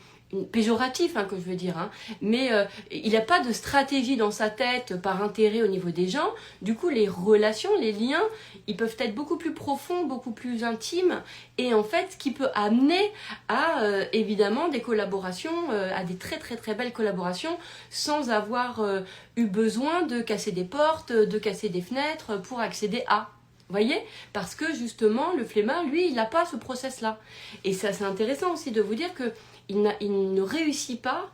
Speaker 1: péjoratif que je veux dire, mais il n'a pas de stratégie dans sa tête par intérêt au niveau des gens. Du coup, les relations, les liens, ils peuvent être beaucoup plus profonds, beaucoup plus intimes, et en fait, ce qui peut amener à évidemment des collaborations, à des très très très belles collaborations, sans avoir eu besoin de casser des portes, de casser des fenêtres pour accéder à. Vous voyez? Parce que justement, le flemmard, lui, il n'a pas ce process-là. Et ça, c'est intéressant aussi de vous dire que il ne réussit pas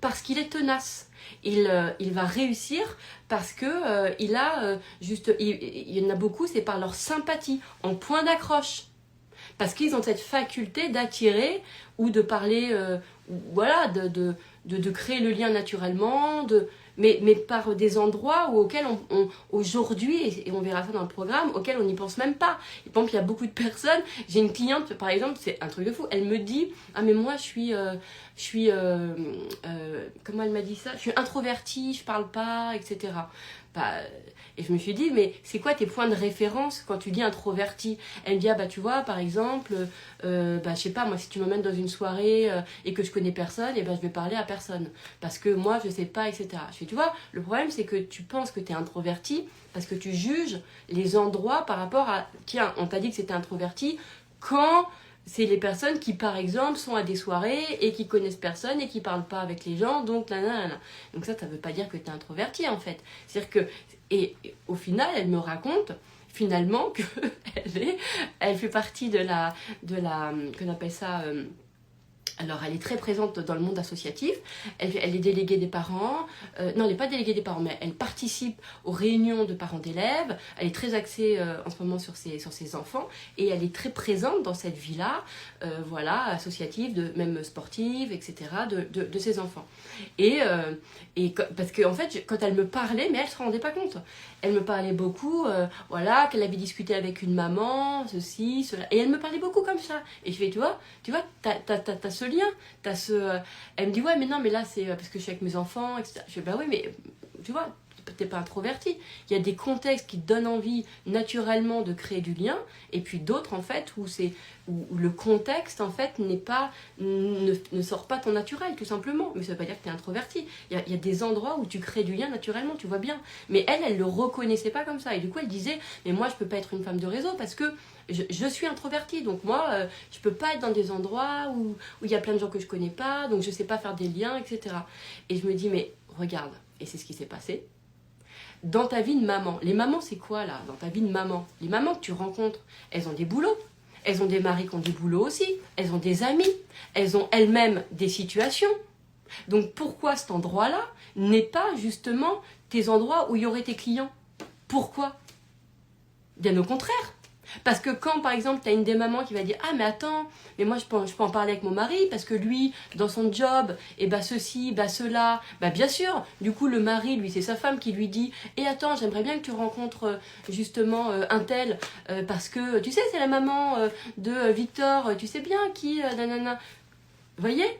Speaker 1: parce qu'il est tenace. Il va réussir parce que il y en a beaucoup, c'est par leur sympathie, en point d'accroche. Parce qu'ils ont cette faculté d'attirer ou de parler, voilà, de créer le lien naturellement, mais par des endroits auxquels aujourd'hui, et on verra ça dans le programme, auxquels on n'y pense même pas. Et par exemple, il y a beaucoup de personnes, j'ai une cliente, par exemple, c'est un truc de fou, elle me dit, ah mais moi je suis comment elle m'a dit ça? Je suis introvertie, je parle pas, etc. Et je me suis dit, mais c'est quoi tes points de référence quand tu dis introverti? Elle me dit, ah bah tu vois, par exemple, je sais pas, moi si tu m'emmènes dans une soirée et que je connais personne, et ben je vais parler à personne. Parce que moi je sais pas, etc. Je fais, tu vois, le problème c'est que tu penses que tu es introverti parce que tu juges les endroits par rapport à, tiens, on t'a dit que c'était introverti quand c'est les personnes qui, par exemple, sont à des soirées et qui connaissent personne et qui parlent pas avec les gens, donc nanana. Donc ça veut pas dire que tu es introverti, en fait. C'est-à-dire que, et au final, elle me raconte, finalement, elle fait partie de la qu'on appelle ça... alors, elle est très présente dans le monde associatif. Elle est déléguée des parents. Non, elle n'est pas déléguée des parents, mais elle participe aux réunions de parents d'élèves. Elle est très axée en ce moment sur ses enfants. Et elle est très présente dans cette vie-là, voilà, associative, même sportive, etc., de ses enfants. Parce qu'en fait, quand elle me parlait, mais elle ne se rendait pas compte. Elle me parlait beaucoup, voilà, qu'elle avait discuté avec une maman, ceci, cela. Et elle me parlait beaucoup comme ça. Et je fais, tu vois, t'as ce lien, elle me dit, ouais, mais non, mais là, c'est parce que je suis avec mes enfants, etc. Je fais, bah oui, mais tu vois, t'es pas introverti. Il y a des contextes qui te donnent envie naturellement de créer du lien, et puis d'autres, en fait, où le contexte, en fait, ne sort pas ton naturel, tout simplement. Mais ça veut pas dire que t'es introverti. Il y a des endroits où tu crées du lien naturellement, tu vois bien. Mais elle le reconnaissait pas comme ça. Et du coup, elle disait, mais moi, je peux pas être une femme de réseau parce que je suis introvertie, donc moi, je peux pas être dans des endroits où il y a plein de gens que je connais pas, donc je sais pas faire des liens, etc. Et je me dis, mais regarde, et c'est ce qui s'est passé. Dans ta vie de maman, les mamans, c'est quoi là, dans ta vie de maman? Les mamans que tu rencontres, elles ont des boulots, elles ont des maris qui ont des boulots aussi, elles ont des amis, elles ont elles-mêmes des situations. Donc pourquoi cet endroit-là n'est pas justement tes endroits où il y aurait tes clients? Pourquoi? Bien au contraire. Parce que quand, par exemple, tu as une des mamans qui va dire « Ah, mais attends, mais moi, je peux en parler avec mon mari parce que lui, dans son job, et bah ceci, bah cela. » Bah bien sûr, du coup, le mari, lui, c'est sa femme qui lui dit « Et attends, j'aimerais bien que tu rencontres justement un tel parce que, tu sais, c'est la maman de Victor, tu sais bien qui, nanana. » Vous voyez?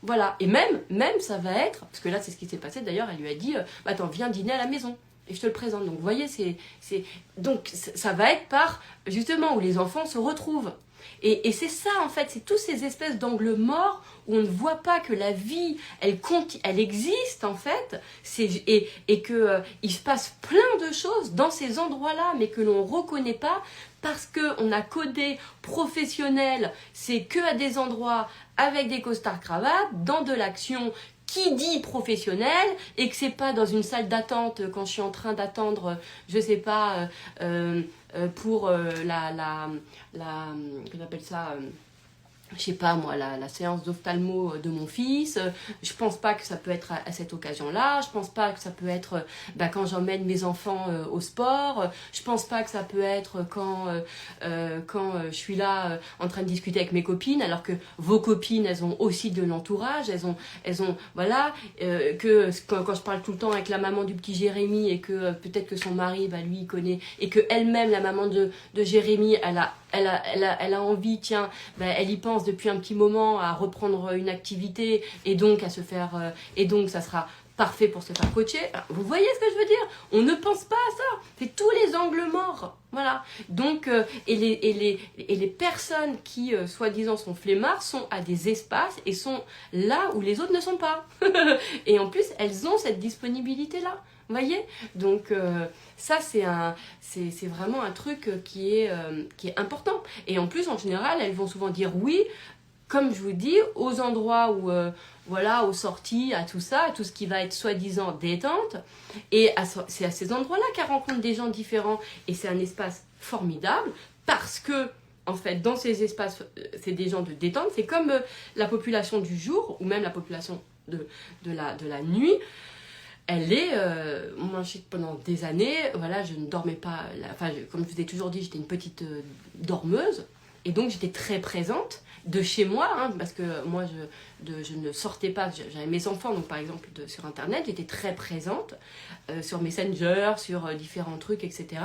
Speaker 1: Voilà. Et même, ça va être, parce que là, c'est ce qui s'est passé, d'ailleurs, elle lui a dit « Attends, viens dîner à la maison. » Et je te le présente. Donc, vous voyez, donc, ça va être par, justement, où les enfants se retrouvent. Et c'est ça, en fait, c'est tous ces espèces d'angles morts où on ne voit pas que la vie, elle existe, en fait, et que il se passe plein de choses dans ces endroits-là, mais que l'on ne reconnaît pas parce qu'on a codé professionnel, c'est que à des endroits avec des costards cravates, dans de l'action qui dit professionnel, et que c'est pas dans une salle d'attente quand je suis en train d'attendre, je sais pas, pour qu'on appelle ça, je sais pas moi, la séance d'ophtalmo de mon fils, je pense pas que ça peut être à cette occasion-là, je pense pas que ça peut être quand j'emmène mes enfants au sport, je pense pas que ça peut être quand je suis là en train de discuter avec mes copines, alors que vos copines, elles ont aussi de l'entourage, elles ont voilà, que quand je parle tout le temps avec la maman du petit Jérémy et que peut-être que son mari, lui, il connaît, et que elle-même, la maman de Jérémy, elle a envie, tiens, elle y pense depuis un petit moment à reprendre une activité et donc à se faire et donc ça sera parfait pour se faire coacher. Vous voyez ce que je veux dire? On ne pense pas à ça. C'est tous les angles morts. Voilà. Donc, et les personnes qui, soi-disant, sont flemmards, sont à des espaces et sont là où les autres ne sont pas. Et en plus, elles ont cette disponibilité-là. Vous voyez? Donc, ça, c'est vraiment un truc qui est important. Et en plus, en général, elles vont souvent dire oui, comme je vous dis, aux endroits où, aux sorties, à tout ça, à tout ce qui va être soi-disant détente. Et c'est à ces endroits-là qu'elle rencontre des gens différents. Et c'est un espace formidable parce que, en fait, dans ces espaces, c'est des gens de détente. C'est comme la population du jour ou même la population de la nuit. Elle est, moi je sais que pendant des années, je ne dormais pas, comme je vous ai toujours dit, j'étais une petite dormeuse, et donc j'étais très présente de chez moi, parce que moi je ne sortais pas, j'avais mes enfants, donc par exemple sur internet, j'étais très présente, sur Messenger, sur différents trucs, etc.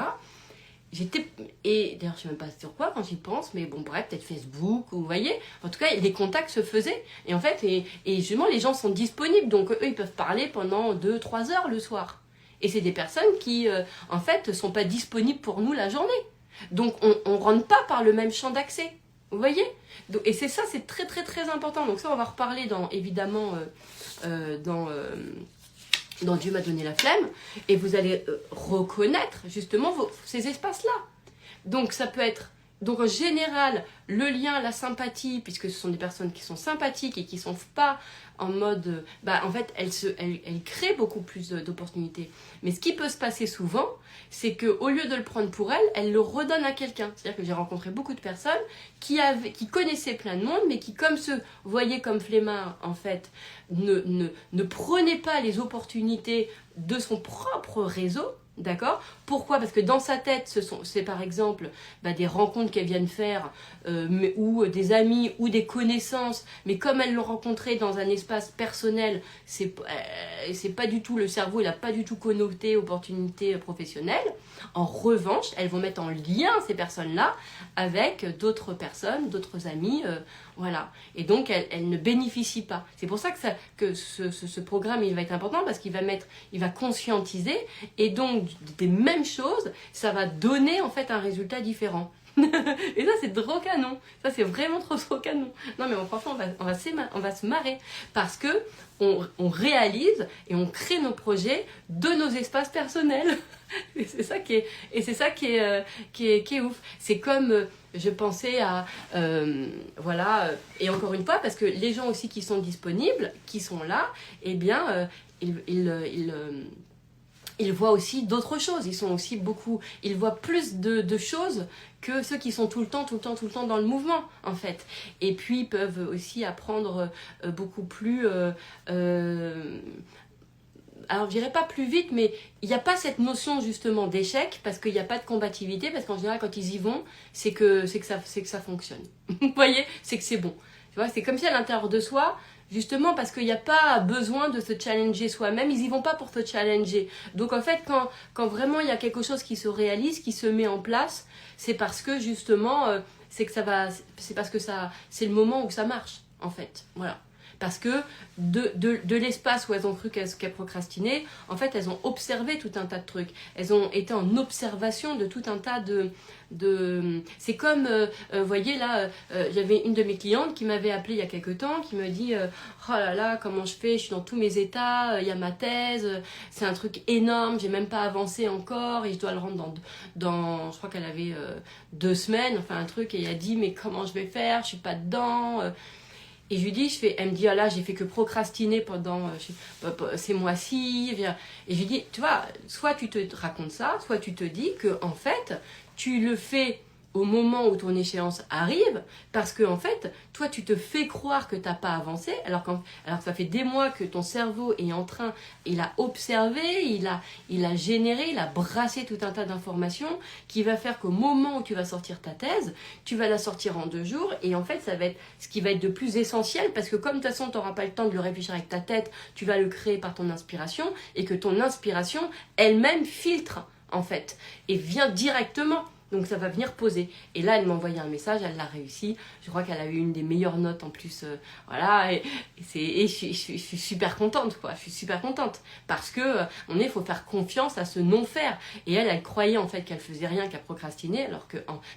Speaker 1: Et d'ailleurs je sais même pas sur quoi quand j'y pense, mais bon bref, peut-être Facebook, ou vous voyez, en tout cas les contacts se faisaient, et en fait, et justement les gens sont disponibles, donc eux ils peuvent parler pendant 2-3 heures le soir, et c'est des personnes qui en fait sont pas disponibles pour nous la journée, donc on rentre pas par le même champ d'accès, vous voyez, donc, et c'est ça, c'est très très très important, donc ça on va reparler évidemment dans Dieu m'a donné la flemme, et vous allez reconnaître justement ces espaces-là. Donc ça peut être, donc en général, le lien, la sympathie, puisque ce sont des personnes qui sont sympathiques et qui ne sont pas en mode, en fait, elles créent beaucoup plus d'opportunités. Mais ce qui peut se passer souvent, c'est qu'au lieu de le prendre pour elles le redonnent à quelqu'un. C'est-à-dire que j'ai rencontré beaucoup de personnes qui connaissaient plein de monde, mais qui, comme se voyaient comme flemmards, en fait, ne prenaient pas les opportunités de son propre réseau. D'accord? Pourquoi? Parce que dans sa tête, c'est par exemple des rencontres qu'elle vient de faire, ou des amis, ou des connaissances, mais comme elles l'ont rencontré dans un espace personnel, c'est pas du tout, le cerveau, il n'a pas du tout connoté opportunité professionnelle. En revanche, elles vont mettre en lien ces personnes-là avec d'autres personnes, d'autres amis, voilà. Et donc, elles ne bénéficient pas. C'est pour ça que ce programme, il va être important, parce qu'il va conscientiser, et donc, des mêmes choses, ça va donner, en fait, un résultat différent. Et ça, c'est trop canon. Ça, c'est vraiment trop canon. Non, mais franchement, on va se marrer. Parce que on réalise et on crée nos projets de nos espaces personnels. Et c'est ça qui est ouf. C'est comme je pensais à et encore une fois, parce que les gens aussi qui sont disponibles, qui sont là, eh bien ils voient aussi d'autres choses. Ils voient plus de choses que ceux qui sont tout le temps dans le mouvement, en fait. Et puis, ils peuvent aussi apprendre beaucoup plus... alors, je dirais pas plus vite, mais il n'y a pas cette notion, justement, d'échec, parce qu'il n'y a pas de combativité, parce qu'en général, quand ils y vont, c'est que ça fonctionne. Vous voyez? C'est que c'est bon. Tu vois, c'est comme si à l'intérieur de soi... Justement parce qu'il n'y a pas besoin de se challenger soi-même, ils n'y vont pas pour se challenger. Donc en fait, quand vraiment il y a quelque chose qui se réalise, qui se met en place, c'est parce que justement, c'est parce que c'est le moment où ça marche, en fait. Voilà. Parce que de l'espace où elles ont cru qu'elles procrastinaient, en fait, elles ont observé tout un tas de trucs. Elles ont été en observation de tout un tas de c'est comme, vous voyez là, j'avais une de mes clientes qui m'avait appelé il y a quelque temps, qui me dit oh là là, comment je fais, je suis dans tous mes états, il y a ma thèse, c'est un truc énorme, j'ai même pas avancé encore et je dois le rendre dans je crois qu'elle avait 2 semaines, enfin un truc, et elle a dit mais comment je vais faire, je suis pas dedans. Et je lui dis, elle me dit, ah là, j'ai fait que procrastiner pendant ces mois-ci. Et je lui dis, tu vois, soit tu te racontes ça, soit tu te dis que en fait, tu le fais au moment où ton échéance arrive, parce que en fait, toi, tu te fais croire que tu n'as pas avancé, alors que ça fait des mois que ton cerveau est en train, il a observé, il a généré, il a brassé tout un tas d'informations qui va faire qu'au moment où tu vas sortir ta thèse, tu vas la sortir en 2 jours, et en fait, ça va être ce qui va être de plus essentiel, parce que comme de toute façon, tu n'auras pas le temps de le réfléchir avec ta tête, tu vas le créer par ton inspiration, et que ton inspiration, elle-même, filtre, en fait, et vient directement. Donc ça va venir poser. Et là, elle m'a envoyé un message, elle l'a réussi. Je crois qu'elle a eu une des meilleures notes en plus. Voilà, et je suis super contente, quoi. Je suis super contente. Parce que, il faut faire confiance à ce non-faire. Et elle croyait en fait qu'elle faisait rien, qu'elle procrastinait,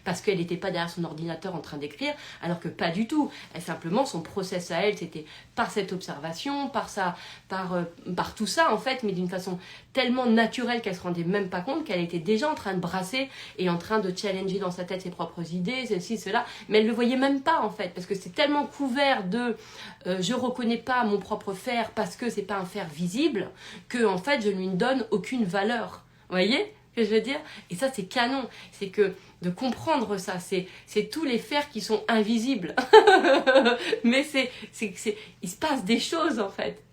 Speaker 1: parce qu'elle n'était pas derrière son ordinateur en train d'écrire, alors que pas du tout. Simplement, son process à elle, c'était par cette observation, par tout ça, en fait, mais d'une façon tellement naturelle qu'elle se rendait même pas compte qu'elle était déjà en train de brasser et en train de challenger dans sa tête ses propres idées, ceci, cela, mais elle le voyait même pas en fait, parce que c'est tellement couvert de je reconnais pas mon propre faire parce que c'est pas un faire visible, que en fait je ne lui donne aucune valeur. Vous voyez ce que je veux dire? Et ça c'est canon, c'est que de comprendre ça, c'est tous les fers qui sont invisibles. Mais il se passe des choses en fait.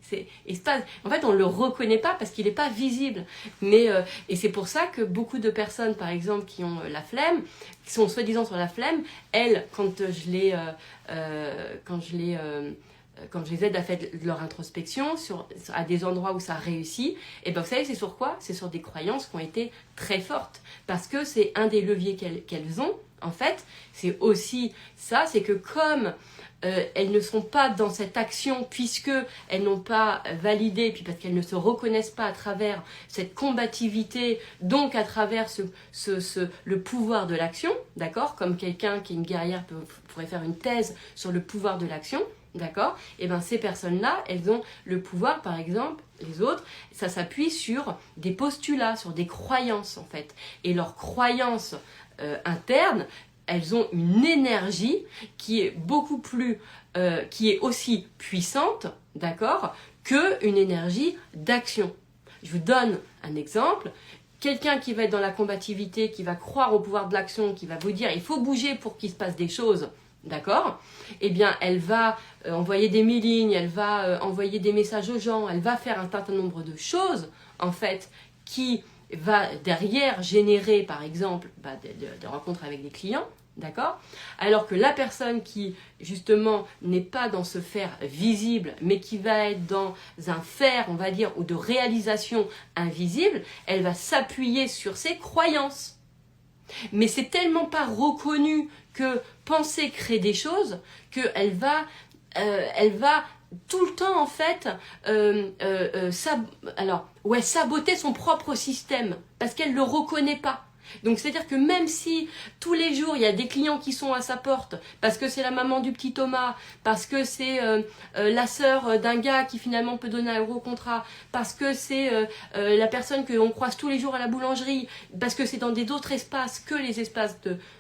Speaker 1: En fait, on ne le reconnaît pas parce qu'il n'est pas visible. Et c'est pour ça que beaucoup de personnes, par exemple, qui ont la flemme, qui sont soi-disant sur la flemme, elles, quand je les aide à faire de leur introspection à des endroits où ça réussit, et ben vous savez c'est sur quoi? C'est sur des croyances qui ont été très fortes. Parce que c'est un des leviers qu'elles ont, en fait. C'est aussi ça, c'est que comme elles ne sont pas dans cette action puisque elles n'ont pas validé, puis parce qu'elles ne se reconnaissent pas à travers cette combativité, donc à travers le pouvoir de l'action, d'accord? Comme quelqu'un qui est une guerrière pourrait faire une thèse sur le pouvoir de l'action, d'accord? Et bien ces personnes-là, elles ont le pouvoir, par exemple, les autres, ça s'appuie sur des postulats, sur des croyances en fait. Et leurs croyances internes, elles ont une énergie qui est beaucoup plus, qui est aussi puissante, d'accord, qu'une énergie d'action. Je vous donne un exemple. Quelqu'un qui va être dans la combativité, qui va croire au pouvoir de l'action, qui va vous dire il faut bouger pour qu'il se passe des choses, d'accord? Eh bien, elle va envoyer des mailings, elle va envoyer des messages aux gens, elle va faire un certain nombre de choses, en fait, qui va derrière générer, par exemple, des rencontres avec des clients, d'accord? Alors que la personne qui, justement, n'est pas dans ce faire visible, mais qui va être dans un faire, on va dire, ou de réalisation invisible, elle va s'appuyer sur ses croyances. Mais c'est tellement pas reconnu que penser crée des choses qu'elle va tout le temps en fait saboter son propre système parce qu'elle le reconnaît pas. Donc c'est-à-dire que même si tous les jours il y a des clients qui sont à sa porte parce que c'est la maman du petit Thomas, parce que c'est la sœur d'un gars qui finalement peut donner un gros contrat, parce que c'est la personne que l'on croise tous les jours à la boulangerie, parce que c'est dans d'autres espaces que les espaces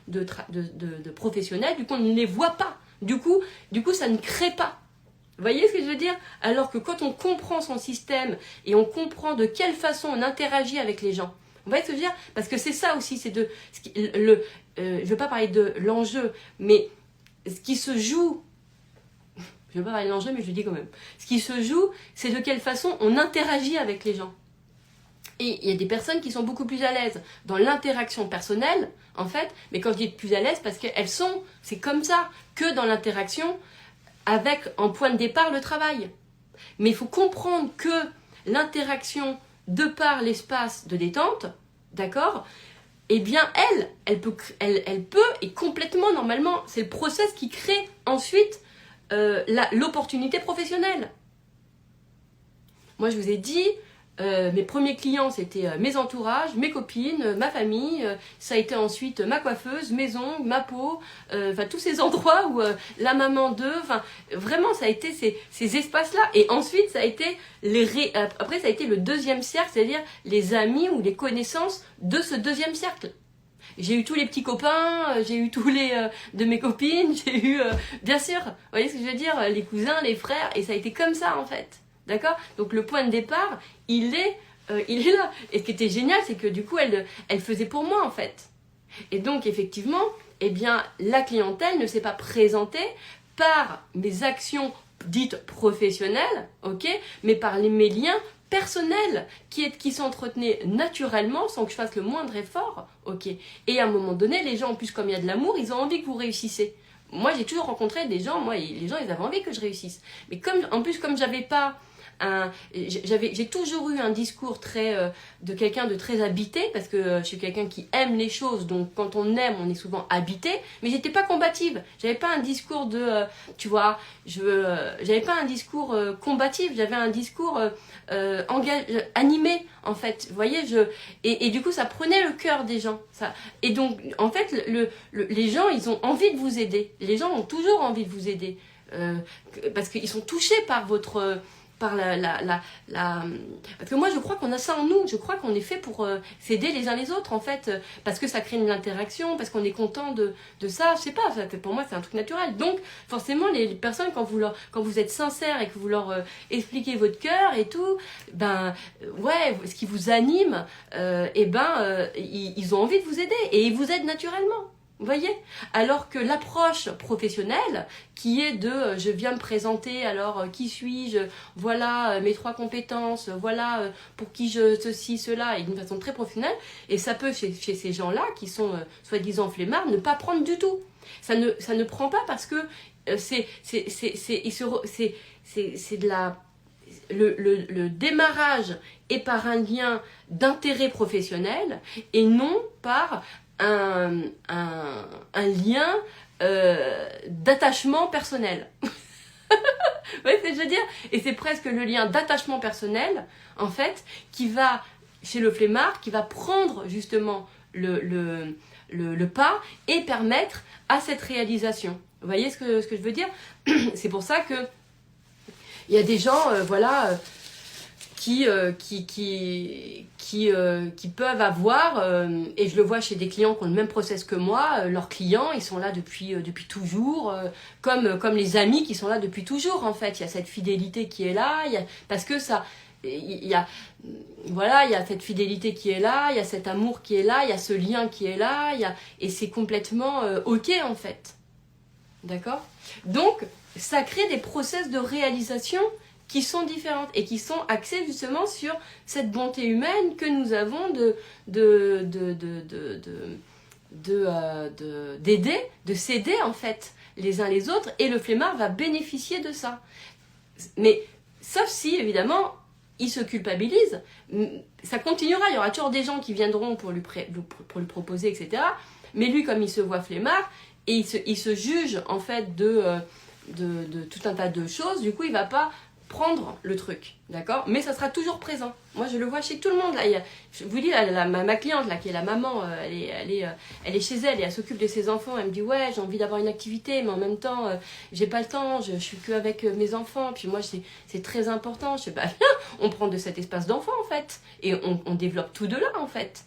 Speaker 1: de professionnels, du coup on ne les voit pas, du coup ça ne crée pas. Vous voyez ce que je veux dire? Alors que quand on comprend son système et on comprend de quelle façon on interagit avec les gens, vous voyez ce que je veux dire? Parce que c'est ça aussi, je ne veux pas parler de l'enjeu, mais ce qui se joue, je ne veux pas parler de l'enjeu, mais je le dis quand même, ce qui se joue, c'est de quelle façon on interagit avec les gens. Et il y a des personnes qui sont beaucoup plus à l'aise dans l'interaction personnelle, en fait, mais quand je dis plus à l'aise, parce c'est comme ça, que dans l'interaction avec en point de départ le travail. Mais il faut comprendre que l'interaction de par l'espace de détente, d'accord, eh bien elle peut et complètement normalement, c'est le process qui crée ensuite l'opportunité professionnelle. Moi je vous ai dit, mes premiers clients c'était mes entourages, mes copines, ma famille, ça a été ensuite ma coiffeuse, mes ongles, ma peau, tous ces endroits où la maman d'eux, vraiment ça a été ces espaces-là. Et ensuite ça a été après ça a été le deuxième cercle, c'est-à-dire les amis ou les connaissances de ce deuxième cercle. J'ai eu tous les petits copains, j'ai eu tous les de mes copines, j'ai eu bien sûr, vous voyez ce que je veux dire, les cousins, les frères, et ça a été comme ça en fait. D'accord? Donc le point de départ, il est là. Et ce qui était génial, c'est que du coup, elle faisait pour moi en fait. Et donc, effectivement, eh bien, la clientèle ne s'est pas présentée par mes actions dites professionnelles, ok, mais par mes liens personnels qui s'entretenaient naturellement sans que je fasse le moindre effort, ok. Et à un moment donné, les gens, en plus, comme il y a de l'amour, ils ont envie que vous réussissiez. Moi, j'ai toujours rencontré des gens, les gens, ils avaient envie que je réussisse. Mais en plus, comme j'avais pas j'ai toujours eu un discours de quelqu'un de très habité, parce que je suis quelqu'un qui aime les choses, donc quand on aime, on est souvent habité, mais j'étais pas combative. J'avais pas un discours tu vois, j'avais pas un discours combatif, j'avais un discours animé, en fait. Vous voyez, et du coup, ça prenait le cœur des gens. Et donc, en fait, les gens, ils ont envie de vous aider. Les gens ont toujours envie de vous aider, parce qu'ils sont touchés par parce que moi je crois qu'on a ça en nous, je crois qu'on est fait pour s'aider les uns les autres en fait, parce que ça crée une interaction, parce qu'on est content de ça, je sais pas, pour moi c'est un truc naturel. Donc forcément les personnes quand vous êtes sincère et que vous leur expliquez votre cœur et tout, ouais, ce qui vous anime, ils ont envie de vous aider et ils vous aident naturellement. Vous voyez? Alors que l'approche professionnelle, qui est de je viens me présenter, alors qui suis-je, voilà mes 3 compétences, voilà pour qui ceci, cela, et d'une façon très professionnelle, et ça peut chez ces gens-là, qui sont soi-disant flemmards, ne pas prendre du tout. Ça ne prend pas parce que le démarrage est par un lien d'intérêt professionnel et non par un lien d'attachement personnel. Vous voyez ce que je veux dire? Et c'est presque le lien d'attachement personnel, en fait, qui va, chez le flemmard, qui va prendre justement le pas et permettre à cette réalisation. Vous voyez ce que je veux dire? C'est pour ça que il y a des gens, voilà... qui peuvent avoir, et je le vois chez des clients qui ont le même process que moi, leurs clients, ils sont là depuis toujours, comme les amis qui sont là depuis toujours, en fait. Il y a cette fidélité qui est là, parce que ça... il y a cette fidélité qui est là, il y a cet amour qui est là, il y a ce lien qui est là, et c'est complètement ok, en fait. D'accord? Donc, ça crée des process de réalisation qui sont différentes et qui sont axées justement sur cette bonté humaine que nous avons d'aider, de s'aider en fait les uns les autres, et le flemmard va bénéficier de ça. Mais sauf si évidemment il se culpabilise, ça continuera, il y aura toujours des gens qui viendront pour lui proposer, etc. Mais lui, comme il se voit flemmard et il se juge en fait de tout un tas de choses, du coup il va pas prendre le truc, d'accord? Mais ça sera toujours présent. Moi, je le vois chez tout le monde. Là, je vous dis, ma cliente, là, qui est la maman, elle est chez elle et elle s'occupe de ses enfants. Elle me dit, ouais, j'ai envie d'avoir une activité, mais en même temps, j'ai pas le temps, je suis que avec mes enfants. Puis moi, c'est très important. Je sais pas, on prend de cet espace d'enfant, en fait. Et on développe tout de là, en fait.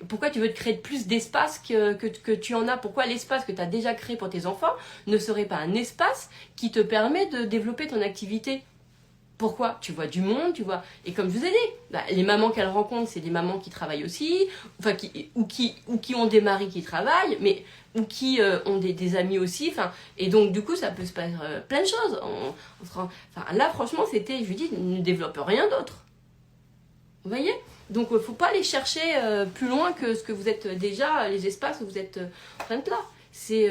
Speaker 1: Pourquoi tu veux te créer plus d'espace que tu en as? Pourquoi l'espace que tu as déjà créé pour tes enfants ne serait pas un espace qui te permet de développer ton activité? Pourquoi? Tu vois du monde, tu vois... Et comme je vous ai dit, les mamans qu'elle rencontre, c'est des mamans qui travaillent aussi, enfin, ou qui ont des maris qui travaillent, mais ou qui ont des amis aussi, enfin... Et donc, du coup, ça peut se passer plein de choses. Là, franchement, c'était... Je lui dis, ne développe rien d'autre. Vous voyez? Donc, il ne faut pas aller chercher plus loin que ce que vous êtes déjà, les espaces où vous êtes en train de là. C'est...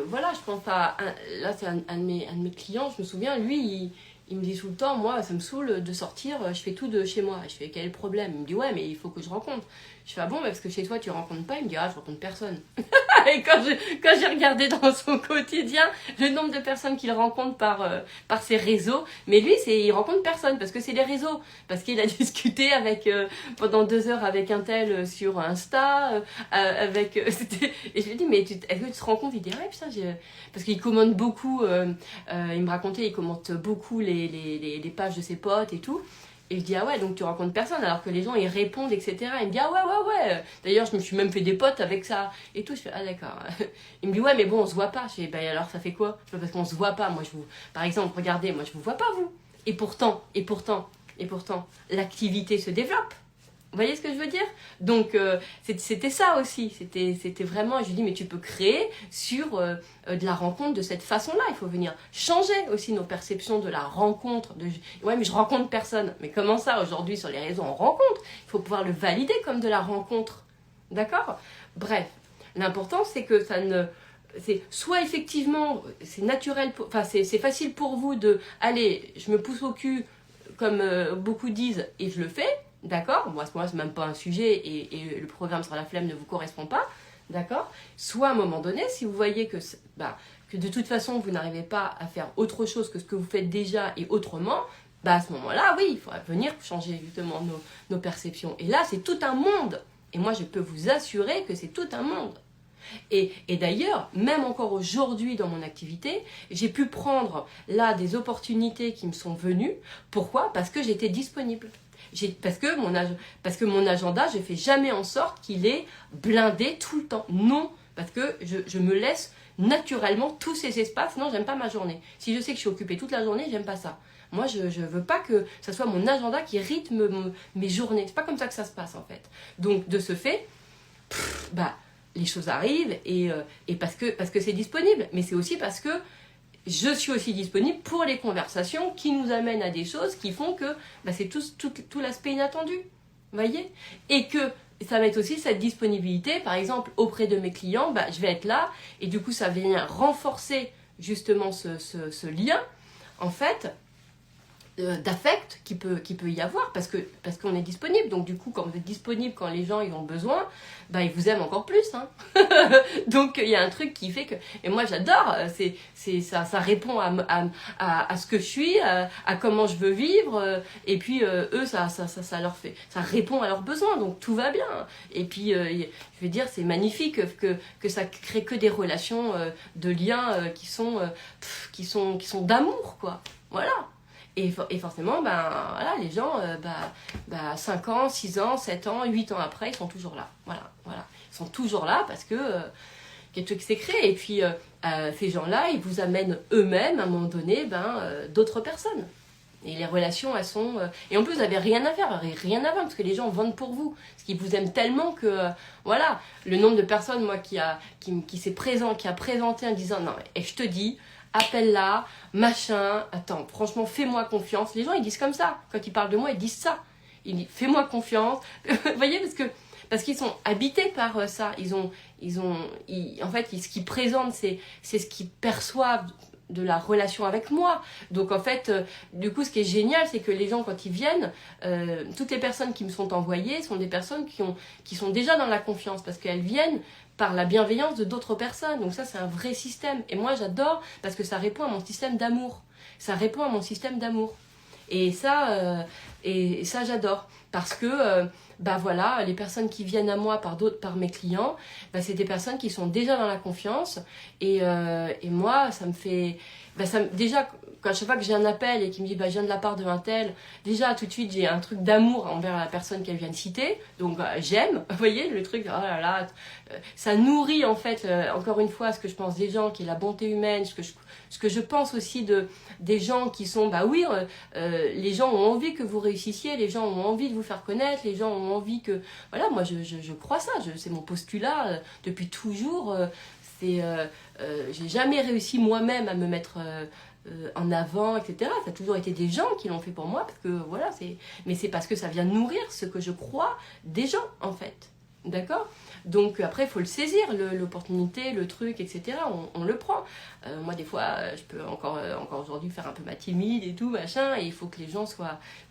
Speaker 1: voilà, je pense à... Là, c'est un de mes clients, je me souviens, lui, il me dit tout le temps, moi, ça me saoule de sortir, je fais tout de chez moi. Je fais, quel est le problème? Il me dit, ouais, mais il faut que je rencontre. Je fais, ah bon, parce que chez toi, tu rencontres pas? Il me dit, ah, je rencontre personne. Et quand j'ai regardé dans son quotidien le nombre de personnes qu'il rencontre par ses réseaux, mais lui, il rencontre personne, parce que c'est les réseaux. Parce qu'il a discuté pendant 2 heures avec un tel sur Insta, et je lui ai dit, mais est-ce que tu te rends compte? Il dit, ouais, putain, parce qu'il commente beaucoup, il me racontait, il commente beaucoup les pages de ses potes et tout. Et je dis, ah ouais, donc tu rencontres personne, alors que les gens, ils répondent, etc. Il me dit, ah ouais. D'ailleurs, je me suis même fait des potes avec ça. Et tout, je fais, ah d'accord. Il me dit, ouais, mais bon, on se voit pas. Je fais, bah alors, ça fait quoi? Je fais, parce qu'on se voit pas. Moi, par exemple, regardez, moi, je vous vois pas, vous. Et pourtant, l'activité se développe. Vous voyez ce que je veux dire? Donc, c'était ça aussi. C'était vraiment, je lui dis, mais tu peux créer sur de la rencontre de cette façon-là. Il faut venir changer aussi nos perceptions de la rencontre. Ouais, mais je rencontre personne. Mais comment ça, aujourd'hui, sur les réseaux, on rencontre? Il faut pouvoir le valider comme de la rencontre. D'accord? Bref, l'important, c'est que ça ne... C'est soit effectivement, c'est naturel, enfin, c'est facile pour vous de, allez, je me pousse au cul, comme beaucoup disent, et je le fais. D'accord? Moi, à ce moment-là, c'est même pas un sujet et le programme sur la flemme ne vous correspond pas. D'accord? Soit à un moment donné, si vous voyez que de toute façon, vous n'arrivez pas à faire autre chose que ce que vous faites déjà et autrement, à ce moment-là, oui, il faudra venir changer justement nos perceptions. Et là, c'est tout un monde. Et moi, je peux vous assurer que c'est tout un monde. Et d'ailleurs, même encore aujourd'hui dans mon activité, j'ai pu prendre là des opportunités qui me sont venues. Pourquoi? Parce que j'étais disponible. Parce que mon agenda, je ne fais jamais en sorte qu'il est blindé tout le temps. Non, parce que je me laisse naturellement tous ces espaces. Sinon, j'aime pas ma journée. Si je sais que je suis occupée toute la journée, j'aime pas ça. Moi, je ne veux pas que ce soit mon agenda qui rythme mes journées. C'est pas comme ça que ça se passe en fait. Donc, de ce fait, les choses arrivent et parce que c'est disponible. Mais c'est aussi parce que je suis aussi disponible pour les conversations qui nous amènent à des choses qui font que c'est tout l'aspect inattendu. Vous voyez? Et que ça va être aussi cette disponibilité, par exemple, auprès de mes clients, je vais être là et du coup, ça vient renforcer justement ce lien, en fait, d'affect qui peut y avoir parce qu'on est disponible. Donc du coup, quand vous êtes disponible, quand les gens ils ont besoin, ils vous aiment encore plus. Hein. Donc il y a un truc qui fait que... Et moi j'adore, ça répond à ce que je suis, à comment je veux vivre. Et puis eux, ça leur fait... Ça répond à leurs besoins, donc tout va bien. Et puis, je veux dire, c'est magnifique que ça crée que des relations de liens qui sont d'amour, quoi. Voilà. Et forcément, voilà, les gens, 5 ans, 6 ans, 7 ans, 8 ans après, ils sont toujours là. Voilà. Ils sont toujours là parce que quelque chose qui s'est créé. Et puis, ces gens-là, ils vous amènent eux-mêmes, à un moment donné, d'autres personnes. Et les relations, elles sont... Et en plus, vous n'avez rien à faire, rien à voir, parce que les gens vendent pour vous. Parce qu'ils vous aiment tellement que... voilà, le nombre de personnes, moi, qui a présenté en disant, non, et je te dis... appelle-la, machin, attends, franchement, fais-moi confiance. Les gens, ils disent comme ça. Quand ils parlent de moi, ils disent ça. Ils disent, fais-moi confiance. Vous voyez, parce qu'ils sont habités par ça. En fait, ce qu'ils présentent, c'est ce qu'ils perçoivent de la relation avec moi. Donc, en fait, du coup, ce qui est génial, c'est que les gens, quand ils viennent, toutes les personnes qui me sont envoyées sont des personnes qui sont déjà dans la confiance parce qu'elles viennent par la bienveillance de d'autres personnes. Donc ça, c'est un vrai système. Et moi, j'adore parce que ça répond à mon système d'amour. Ça répond à mon système d'amour. Et ça, j'adore. Parce que, voilà, les personnes qui viennent à moi par mes clients, c'est des personnes qui sont déjà dans la confiance. Et moi, ça me fait... déjà, à chaque fois que j'ai un appel et qu'il me dit je viens de la part de un tel, déjà tout de suite j'ai un truc d'amour envers la personne qu'elle vient de citer, donc j'aime, vous voyez le truc, oh là là, ça nourrit en fait, encore une fois, ce que je pense des gens, qui est la bonté humaine, ce que je pense aussi des gens qui sont, les gens ont envie que vous réussissiez, les gens ont envie de vous faire connaître, les gens ont envie que, voilà, moi je crois ça, c'est mon postulat depuis toujours, j'ai jamais réussi moi-même à me mettre en avant, etc. Ça a toujours été des gens qui l'ont fait pour moi, parce que voilà, mais c'est parce que ça vient nourrir ce que je crois des gens, en fait. D'accord? Donc après, il faut le saisir, l'opportunité, le truc, etc. On le prend. Moi, des fois, je peux encore aujourd'hui faire un peu ma timide et tout, machin, et il faut que les gens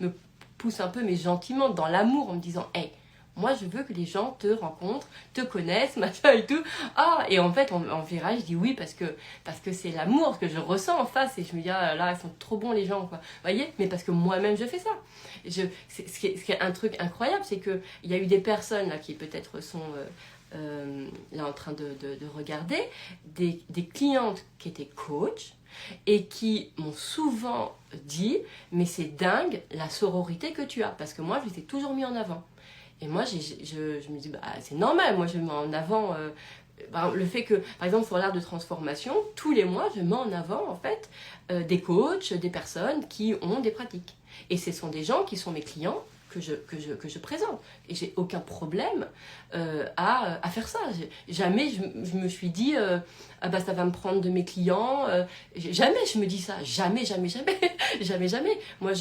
Speaker 1: me poussent un peu, mais gentiment, dans l'amour, en me disant, hey, moi, je veux que les gens te rencontrent, te connaissent, machin et tout. Ah, et en fait, en virage, je dis oui parce que c'est l'amour que je ressens en face. Et je me dis, ah là, ils sont trop bons les gens, quoi. Vous voyez? Mais parce que moi-même, je fais ça. Ce qui est un truc incroyable, c'est qu'il y a eu des personnes là, qui peut-être sont là en train de regarder, des clientes qui étaient coachs et qui m'ont souvent dit, mais c'est dingue la sororité que tu as. Parce que moi, je les ai toujours mis en avant. Et moi, je me dis, c'est normal, moi je mets en avant le fait que, par exemple, sur l'art de transformation, tous les mois, je mets en avant, en fait, des coachs, des personnes qui ont des pratiques. Et ce sont des gens qui sont mes clients, que je présente. Et j'ai aucun problème à faire ça. Jamais je me suis dit, ah bah ça va me prendre de mes clients. Jamais je me dis ça. Jamais, jamais, jamais. Jamais, jamais. Moi,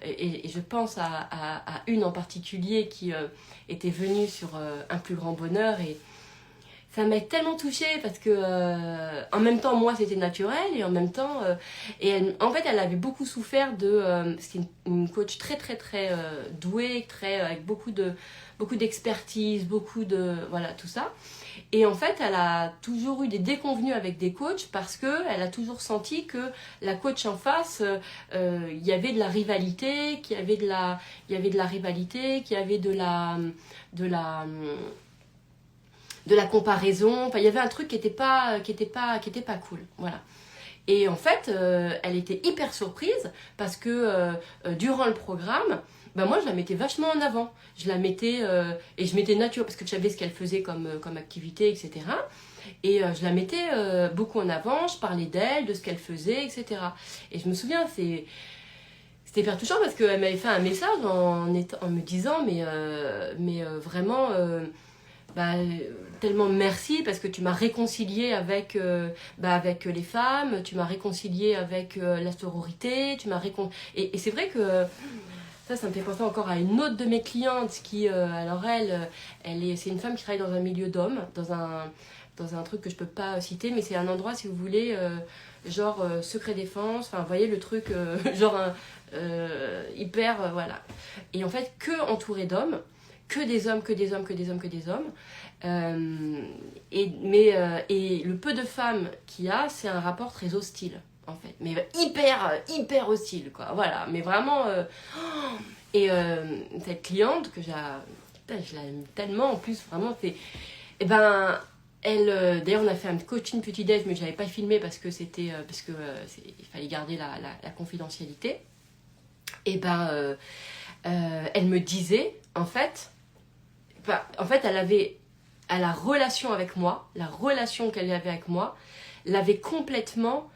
Speaker 1: et je pense à une en particulier qui était venue sur Un plus grand bonheur et ça m'a tellement touchée parce que en même temps moi c'était naturel et en même temps en fait elle avait beaucoup souffert de c'était une coach très très très douée, très avec beaucoup d'expertise, beaucoup de voilà tout ça. Et en fait, elle a toujours eu des déconvenues avec des coachs parce que elle a toujours senti que la coach en face, il y avait de la rivalité, qu'il y avait de la rivalité, qu'il y avait de la comparaison. Enfin, il y avait un truc qui était pas cool. Voilà. Et en fait, elle était hyper surprise parce que durant le programme, ben moi je la mettais vachement en avant. Je la mettais et je mettais nature parce que je savais ce qu'elle faisait comme activité, etc. Et je la mettais beaucoup en avant. Je parlais d'elle, de ce qu'elle faisait, etc. Et je me souviens, c'était hyper touchant parce qu'elle m'avait fait un message en me disant mais vraiment tellement merci parce que tu m'as réconcilié avec les femmes, tu m'as réconcilié avec la sororité, et c'est vrai que ça me fait penser encore à une autre de mes clientes qui, alors c'est une femme qui travaille dans un milieu d'hommes, dans un truc que je peux pas citer, mais c'est un endroit, si vous voulez, genre secret défense, enfin, vous voyez le truc, genre hyper, voilà. Et en fait, que entourée d'hommes, que des hommes, que des hommes, que des hommes, que des hommes. Et le peu de femmes qu'il y a, c'est un rapport très hostile. En fait, mais hyper hostile, quoi. Voilà, mais vraiment. Et cette cliente que je l'aime tellement, en plus, vraiment, c'est. Et ben, elle. D'ailleurs, on a fait un coaching petit déj, mais je n'avais pas filmé parce que il fallait garder la confidentialité. Et ben, elle me disait, en fait, la relation avec moi, la relation qu'elle avait avec moi, l'avait complètement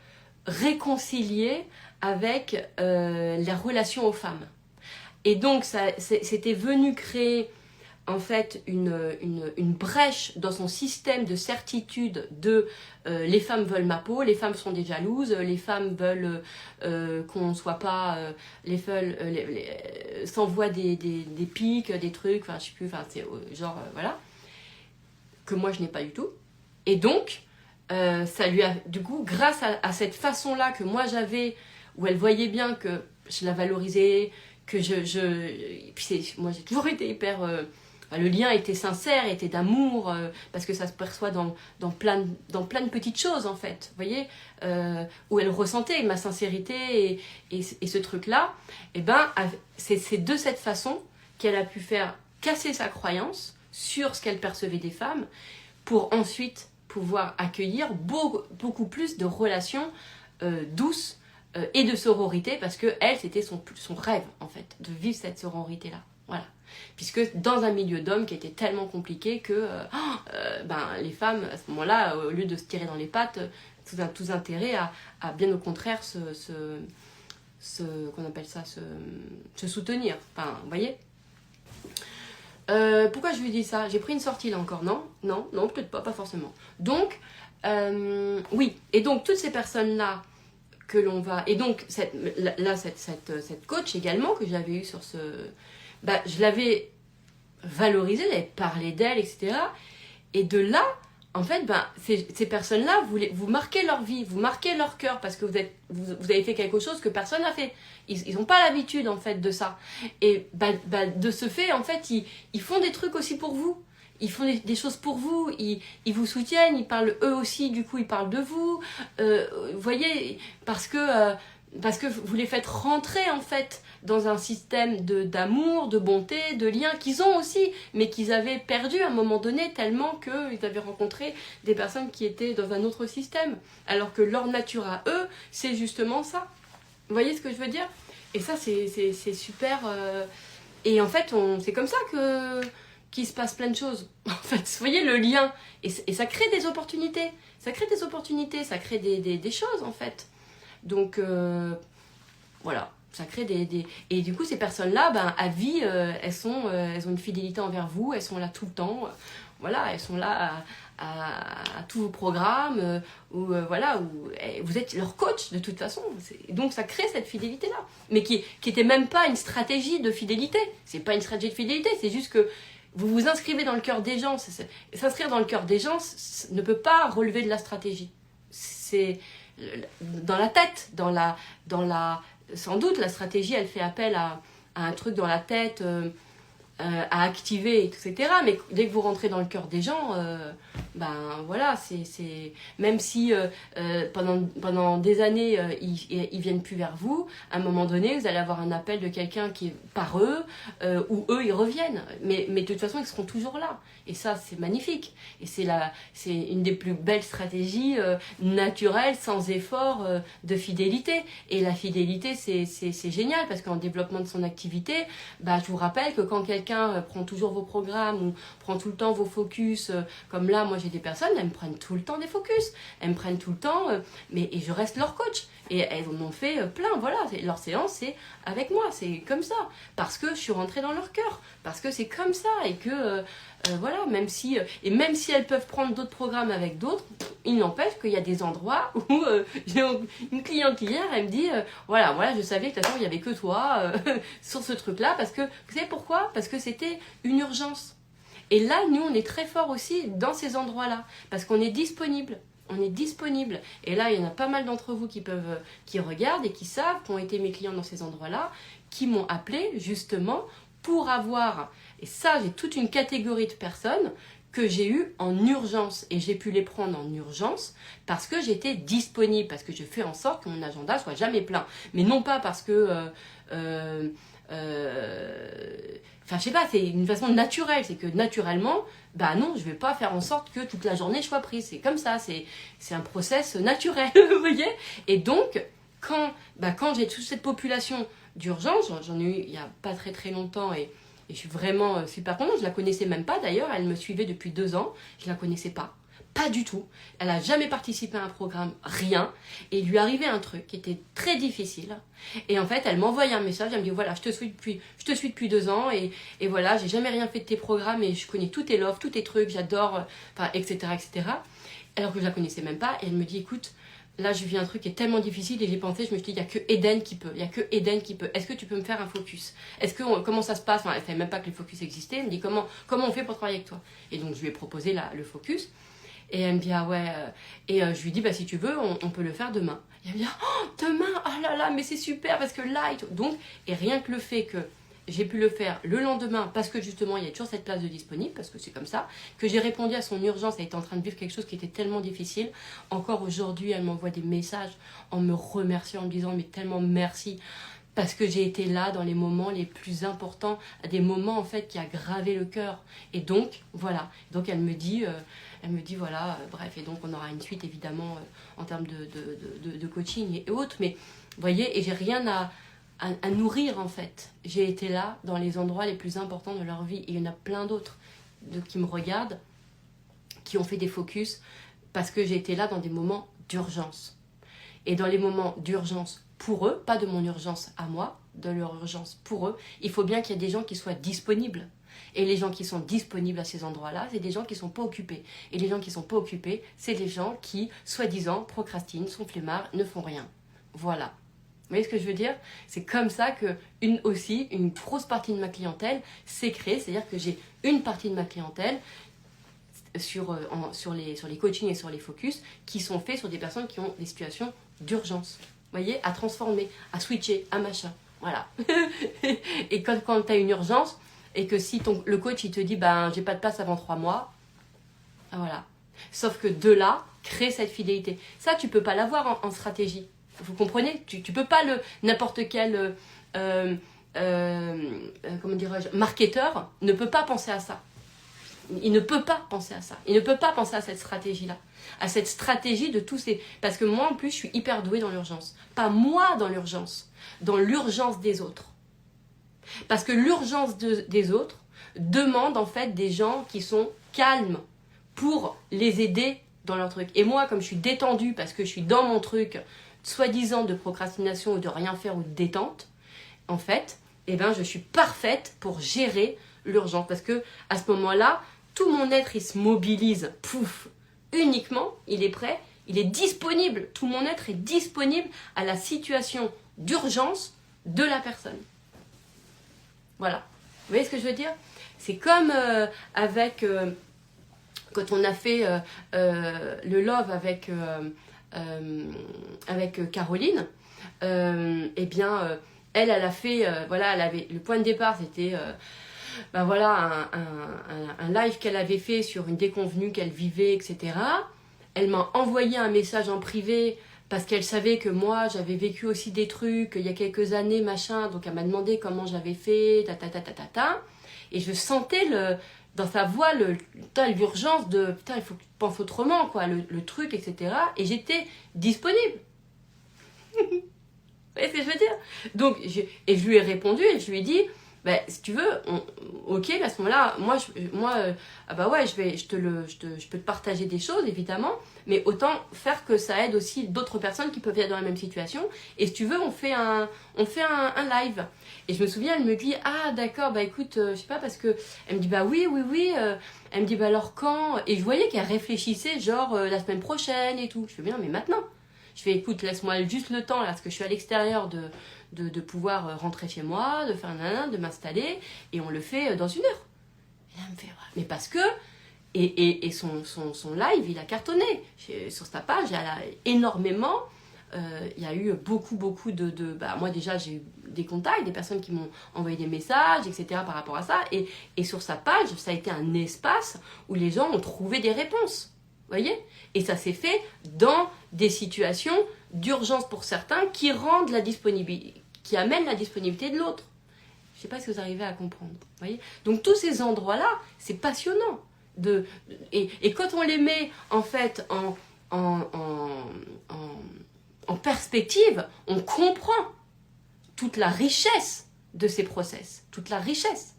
Speaker 1: réconciliée avec la relation aux femmes. Et donc, c'était venu créer en fait une brèche dans son système de certitude de les femmes veulent ma peau, les femmes sont des jalouses, les femmes veulent qu'on ne soit pas, s'envoient des pics, des trucs, enfin je sais plus, enfin c'est genre voilà, que moi je n'ai pas du tout. Et donc, ça lui a, du coup, grâce à cette façon-là que moi j'avais, où elle voyait bien que je la valorisais, que moi j'ai toujours été hyper... le lien était sincère, était d'amour, parce que ça se perçoit dans plein de petites choses, en fait. Vous voyez, où elle ressentait ma sincérité et ce truc-là. Et ben, c'est de cette façon qu'elle a pu faire casser sa croyance sur ce qu'elle percevait des femmes pour ensuite pouvoir accueillir beaucoup plus de relations douces et de sororité, parce que elle, c'était son rêve, en fait, de vivre cette sororité-là. Voilà. Puisque dans un milieu d'hommes qui était tellement compliqué que les femmes, à ce moment-là, au lieu de se tirer dans les pattes, tout intérêt à bien au contraire qu'on appelle ça, se soutenir. Enfin, vous voyez. Pourquoi je lui dis ça? J'ai pris une sortie là encore, non, peut-être pas forcément. Donc, oui, et donc toutes ces personnes-là que l'on va... Et donc, cette coach également que j'avais eue sur ce... je l'avais valorisée, j'avais parlé d'elle, etc. Et de là, en fait, ces personnes-là, vous marquez leur vie, vous marquez leur cœur, parce que vous avez fait quelque chose que personne n'a fait. Ils n'ont pas l'habitude, en fait, de ça. Et de ce fait, en fait, ils font des trucs aussi pour vous. Ils font des choses pour vous, ils vous soutiennent, ils parlent eux aussi, du coup, ils parlent de vous. Vous voyez, parce que vous les faites rentrer, en fait, dans un système d'amour, de bonté, de lien qu'ils ont aussi, mais qu'ils avaient perdu à un moment donné tellement qu'ils avaient rencontré des personnes qui étaient dans un autre système. Alors que leur nature à eux, c'est justement ça. Vous voyez ce que je veux dire? Et ça, c'est super... Et en fait, c'est comme ça qu'il se passe plein de choses. En fait, vous voyez le lien. Et ça crée des opportunités. Ça crée des opportunités, ça crée des choses, en fait. Donc, voilà. Ça crée Et du coup, ces personnes-là, ben, à vie, elles ont une fidélité envers vous, elles sont là tout le temps. Voilà, elles sont là à tous vos programmes, voilà, vous êtes leur coach de toute façon. Donc ça crée cette fidélité-là. Mais qui était même pas une stratégie de fidélité. C'est pas une stratégie de fidélité, c'est juste que vous vous inscrivez dans le cœur des gens. S'inscrire dans le cœur des gens ne peut pas relever de la stratégie. C'est dans la tête, sans doute la stratégie, elle fait appel à un truc dans la tête, à activer, etc. Mais dès que vous rentrez dans le cœur des gens, ben voilà, même si pendant des années, ils viennent plus vers vous, à un moment donné, vous allez avoir un appel de quelqu'un qui est par eux, ou eux, ils reviennent. Mais de toute façon, ils seront toujours là. Et ça, c'est magnifique. Et c'est une des plus belles stratégies naturelles, sans effort, de fidélité. Et la fidélité, c'est génial, parce qu'en développement de son activité, bah, je vous rappelle que quand quelqu'un prend toujours vos programmes, ou prend tout le temps vos focus, comme là, moi j'ai des personnes, elles me prennent tout le temps des focus. Elles me prennent tout le temps, et je reste leur coach. Et elles en ont fait plein, voilà. Leur séance, c'est avec moi, c'est comme ça. Parce que je suis rentrée dans leur cœur. Parce que c'est comme ça. Et que... voilà, même si elles peuvent prendre d'autres programmes avec d'autres, il n'empêche qu'il y a des endroits où j'ai une cliente hier, elle me dit voilà, je savais que de toute façon il n'y avait que toi sur ce truc-là, parce que vous savez pourquoi? Parce que c'était une urgence. Et là, nous, on est très fort aussi dans ces endroits-là, parce qu'on est disponible. On est disponible. Et là, il y en a pas mal d'entre vous qui regardent et qui savent, qui ont été mes clients dans ces endroits-là, qui m'ont appelé justement pour avoir... Et ça, j'ai toute une catégorie de personnes que j'ai eues en urgence. Et j'ai pu les prendre en urgence parce que j'étais disponible, parce que je fais en sorte que mon agenda soit jamais plein. Mais non pas parce que... Enfin, je sais pas, c'est une façon naturelle. C'est que naturellement, bah non, je vais pas faire en sorte que toute la journée je sois prise. C'est comme ça, c'est un process naturel, vous voyez. Et donc, quand j'ai toute cette population d'urgence, j'en ai eu il y a pas très très longtemps, et je suis vraiment super contente. Je la connaissais même pas d'ailleurs, elle me suivait depuis 2 ans, je la connaissais pas du tout. Elle a jamais participé à un programme, rien. Et il lui arrivait un truc qui était très difficile. Et en fait, elle m'envoyait un message, elle me dit voilà, je te suis depuis 2 ans, et voilà, j'ai jamais rien fait de tes programmes, et je connais tous tes loves, tous tes trucs, j'adore, enfin, etc., etc. Alors que je la connaissais même pas, et elle me dit écoute, là, je vis un truc qui est tellement difficile, et j'ai pensé, je me suis dit, il n'y a que Eden qui peut. Est-ce que tu peux me faire un focus? Comment ça se passe? Enfin, elle ne savait même pas que le focus existait. Elle me dit, comment on fait pour travailler avec toi? Et donc, je lui ai proposé le focus. Et elle me dit, ah ouais. Et je lui dis, bah, si tu veux, on peut le faire demain. Et elle me dit, oh, demain? Ah là là, mais c'est super, parce que là, et tout. Donc, et rien que le fait que j'ai pu le faire le lendemain, parce que justement, il y a toujours cette place de disponible, parce que c'est comme ça, que j'ai répondu à son urgence, elle était en train de vivre quelque chose qui était tellement difficile. Encore aujourd'hui, elle m'envoie des messages en me remerciant, en me disant, mais tellement merci, parce que j'ai été là dans les moments les plus importants, des moments en fait qui a gravé le cœur. Et donc, voilà. Donc elle me dit voilà, bref, et donc on aura une suite évidemment en termes de coaching et autres, mais vous voyez, et j'ai rien à nourrir en fait. J'ai été là dans les endroits les plus importants de leur vie, et il y en a plein d'autres qui me regardent, qui ont fait des focus, parce que j'ai été là dans des moments d'urgence. Et dans les moments d'urgence pour eux, pas de mon urgence à moi, de leur urgence pour eux, il faut bien qu'il y ait des gens qui soient disponibles. Et les gens qui sont disponibles à ces endroits-là, c'est des gens qui ne sont pas occupés. Et les gens qui ne sont pas occupés, c'est des gens qui, soi-disant, procrastinent, sont flemmards, ne font rien. Voilà. Vous voyez ce que je veux dire? C'est comme ça que une grosse partie de ma clientèle s'est créée. C'est-à-dire que j'ai une partie de ma clientèle sur les coachings et sur les focus qui sont faits sur des personnes qui ont des situations d'urgence. Vous voyez? À transformer, à switcher, à machin. Voilà. Et quand tu as une urgence, et que si le coach il te dit ben j'ai pas de place avant 3 mois, voilà. Sauf que de là, créer cette fidélité. Ça, tu peux pas l'avoir en stratégie. Vous comprenez? Tu peux pas n'importe quel comment dirais-je, marketeur ne peut pas penser à ça. Il ne peut pas penser à ça. Il ne peut pas penser à cette stratégie-là. À cette stratégie de tous ces... Parce que moi, en plus, je suis hyper douée dans l'urgence. Pas moi dans l'urgence des autres. Parce que l'urgence des autres demande en fait des gens qui sont calmes pour les aider dans leur truc. Et moi, comme je suis détendue parce que je suis dans mon truc, soi-disant de procrastination ou de rien faire ou de détente, en fait, eh ben, je suis parfaite pour gérer l'urgence. Parce que à ce moment-là, tout mon être, il se mobilise, pouf, uniquement, il est prêt, il est disponible. Tout mon être est disponible à la situation d'urgence de la personne. Voilà. Vous voyez ce que je veux dire? C'est comme avec... quand on a fait le love avec Caroline, eh bien, elle a fait... voilà, elle avait, le point de départ, c'était... ben voilà, un live qu'elle avait fait sur une déconvenue qu'elle vivait, etc. Elle m'a envoyé un message en privé parce qu'elle savait que moi, j'avais vécu aussi des trucs il y a quelques années, machin. Donc, elle m'a demandé comment j'avais fait, Et je sentais dans sa voix l'urgence de, putain, il faut que tu penses autrement, quoi, le truc, etc. Et j'étais disponible. Vous voyez ce que je veux dire? Donc, je lui ai répondu et je lui ai dit... Ben, si tu veux, ok, à ce moment-là, ah bah ouais, je peux te partager des choses, évidemment, mais autant faire que ça aide aussi d'autres personnes qui peuvent être dans la même situation. Et si tu veux, on fait un live. Et je me souviens, elle me dit, ah d'accord, bah écoute, je sais pas, parce que, elle me dit, bah oui, elle me dit, bah alors quand? Et je voyais qu'elle réfléchissait, genre, la semaine prochaine et tout. Je fais, bien, mais maintenant. Je fais, écoute, laisse-moi juste le temps, là, parce que je suis à l'extérieur de pouvoir rentrer chez moi, de faire de m'installer, et on le fait dans 1 heure. Et là, elle me fait, ouais, mais parce que, et son live, il a cartonné. Sur sa page, elle a énormément, il y a eu beaucoup bah, moi déjà, j'ai eu des contacts, des personnes qui m'ont envoyé des messages, etc. par rapport à ça, et sur sa page, ça a été un espace où les gens ont trouvé des réponses. Vous voyez? Et ça s'est fait dans des situations d'urgence pour certains qui rendent la disponibilité, qui amènent la disponibilité de l'autre. Je ne sais pas si vous arrivez à comprendre. Vous voyez? Donc tous ces endroits-là, c'est passionnant. Et quand on les met en fait en perspective, on comprend toute la richesse de ces process, toute la richesse.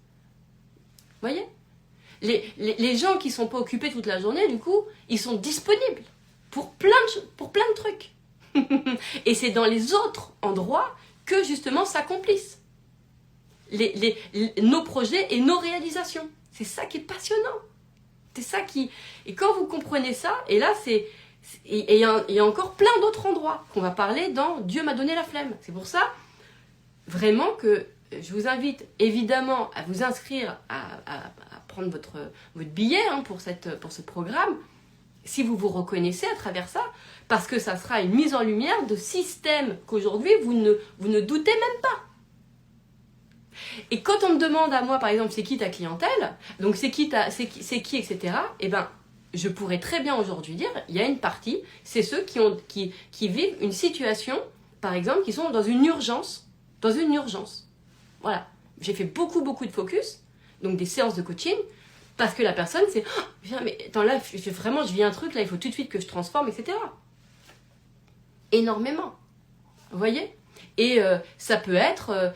Speaker 1: Vous voyez? Les gens qui ne sont pas occupés toute la journée, du coup, ils sont disponibles pour plein de trucs. Et c'est dans les autres endroits que justement s'accomplissent nos projets et nos réalisations. C'est ça qui est passionnant. C'est ça qui... Et quand vous comprenez ça, et là, il y a encore plein d'autres endroits qu'on va parler dans Dieu m'a donné la flemme. C'est pour ça, vraiment, que je vous invite évidemment à vous inscrire, à prendre votre billet pour ce programme, si vous vous reconnaissez à travers ça, parce que ça sera une mise en lumière de systèmes qu'aujourd'hui vous ne doutez même pas. Et quand on me demande à moi, par exemple, c'est qui ta clientèle, donc c'est qui, etc., eh ben, je pourrais très bien aujourd'hui dire, il y a une partie, c'est ceux qui vivent une situation, par exemple, qui sont dans une urgence. Voilà. J'ai fait beaucoup de focus, donc des séances de coaching, parce que la personne, c'est oh, mais attends, là, je vis un truc, là, il faut tout de suite que je transforme, etc. Énormément. Vous voyez? Et ça peut être,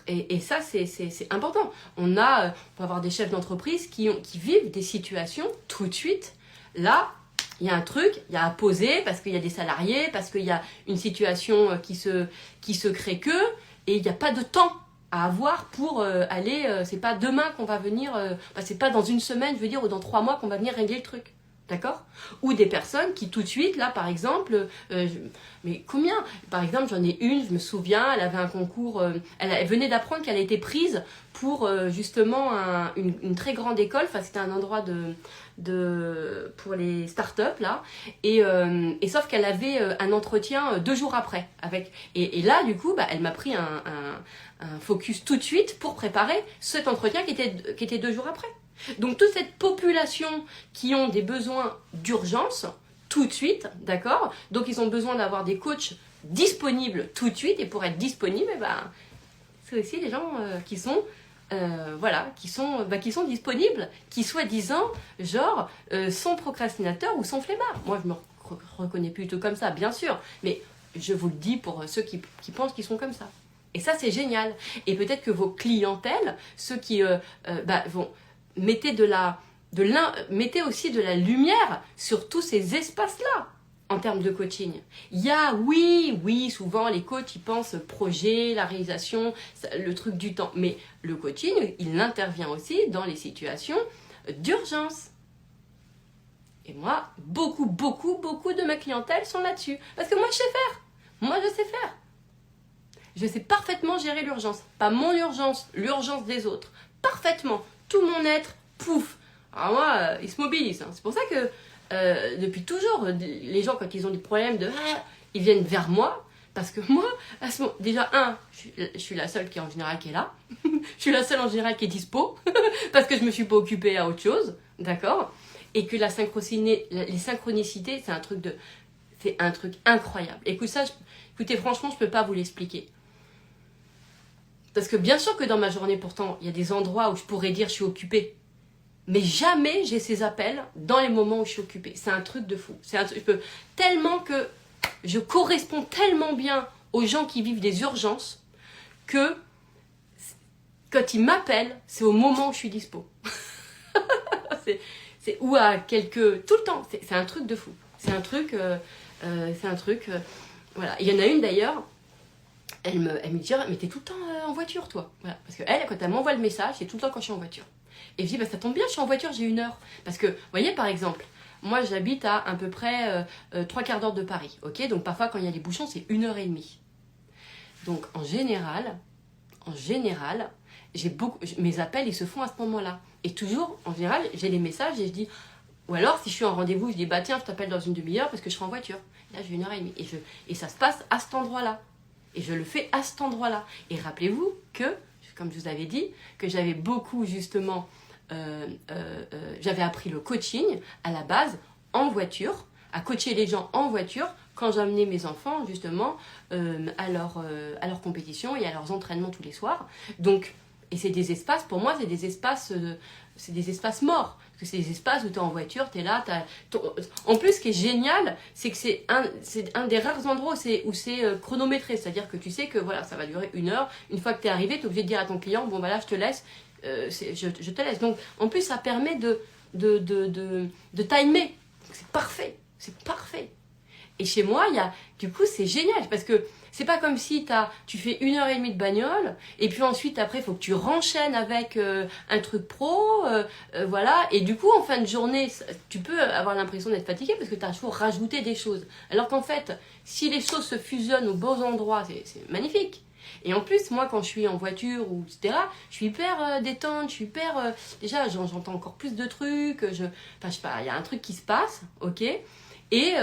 Speaker 1: et ça, c'est important. On peut avoir des chefs d'entreprise qui vivent des situations tout de suite. Là, il y a un truc, il y a à poser, parce qu'il y a des salariés, parce qu'il y a une situation qui se crée et il n'y a pas de temps à avoir pour aller, c'est pas demain qu'on va venir, c'est pas dans 1 semaine, je veux dire, ou dans 3 mois qu'on va venir régler le truc. D'accord? Ou des personnes qui tout de suite, là par exemple, mais combien? Par exemple, j'en ai une, je me souviens, elle avait un concours, elle venait d'apprendre qu'elle a été prise pour justement une très grande école, enfin c'était un endroit pour les startups là, et sauf qu'elle avait un entretien 2 jours après. Et là du coup, elle m'a pris un focus tout de suite pour préparer cet entretien qui était 2 jours après. Donc toute cette population qui ont des besoins d'urgence tout de suite, d'accord? Donc ils ont besoin d'avoir des coachs disponibles tout de suite, et pour être disponibles, c'est aussi les gens qui sont disponibles, qui soi-disant, genre, sont procrastinateurs ou sont flemmards. Moi je me reconnais plutôt comme ça, bien sûr, mais je vous le dis pour ceux qui pensent qu'ils sont comme ça. Et ça c'est génial. Et peut-être que vos clientèles, ceux qui vont... Mettez aussi de la lumière sur tous ces espaces-là, en termes de coaching. Il y a, oui, souvent les coachs, ils pensent projet, la réalisation, le truc du temps. Mais le coaching, il intervient aussi dans les situations d'urgence. Et moi, beaucoup de ma clientèle sont là-dessus. Parce que moi, je sais faire. Moi, je sais faire. Je sais parfaitement gérer l'urgence. Pas mon urgence, l'urgence des autres. Parfaitement. Tout mon être, pouf. Alors moi, il se mobilise. Hein. C'est pour ça que depuis toujours, les gens, quand ils ont des problèmes ils viennent vers moi. Parce que moi, déjà, je suis la seule qui en général qui est là. Je suis la seule en général qui est dispo. Parce que je me suis pas occupée à autre chose. D'accord ? Et que les synchronicités, c'est un truc incroyable. Écoutez, franchement, je peux pas vous l'expliquer. Parce que bien sûr que dans ma journée, pourtant, il y a des endroits où je pourrais dire je suis occupée. Mais jamais j'ai ces appels dans les moments où je suis occupée. C'est un truc de fou. Tellement que je corresponds tellement bien aux gens qui vivent des urgences que quand ils m'appellent, c'est au moment où je suis dispo. Ou à tout le temps. C'est un truc de fou. Voilà. Il y en a une d'ailleurs. Elle me dit, mais t'es tout le temps en voiture, toi. Voilà. Parce que elle, quand elle m'envoie le message, c'est tout le temps quand je suis en voiture. Et je dis, ça tombe bien, je suis en voiture, j'ai 1 heure. Parce que, vous voyez, par exemple, moi, j'habite à peu près 3/4 d'heure de Paris. Ok, donc parfois, quand il y a des bouchons, c'est 1h30. Donc, en général, mes appels, ils se font à ce moment-là. Et toujours, en général, j'ai les messages et je dis, ou alors, si je suis en rendez-vous, je dis, tiens, je t'appelle dans une demi-heure parce que je serai en voiture. Là, j'ai 1h30. Et ça se passe à cet endroit-là. Et je le fais à cet endroit-là. Et rappelez-vous que, comme je vous avais dit, que j'avais beaucoup justement, j'avais appris le coaching à la base en voiture, à coacher les gens en voiture quand j'amenais mes enfants justement à leur compétition et à leurs entraînements tous les soirs. Donc, et c'est des espaces, pour moi, c'est des espaces morts. Parce que c'est des espaces où tu es en voiture, tu es là. En plus, ce qui est génial, c'est que c'est un des rares endroits où c'est chronométré. C'est-à-dire que tu sais que voilà, ça va durer 1 heure. Une fois que tu es arrivé, tu es obligé de dire à ton client, bon, là, je te laisse. Je te laisse. Donc, en plus, ça permet de timer. C'est parfait. C'est parfait. Et chez moi, du coup, c'est génial parce que c'est pas comme si tu fais 1h30 de bagnole et puis ensuite, après, il faut que tu renchaînes avec un truc pro, voilà. Et du coup, en fin de journée, tu peux avoir l'impression d'être fatigué parce que tu as toujours rajouté des choses. Alors qu'en fait, si les choses se fusionnent aux bons endroits, c'est magnifique. Et en plus, moi, quand je suis en voiture ou etc., je suis hyper détente, je suis hyper... déjà, j'entends encore plus de trucs, je sais pas, il y a un truc qui se passe, ok. Et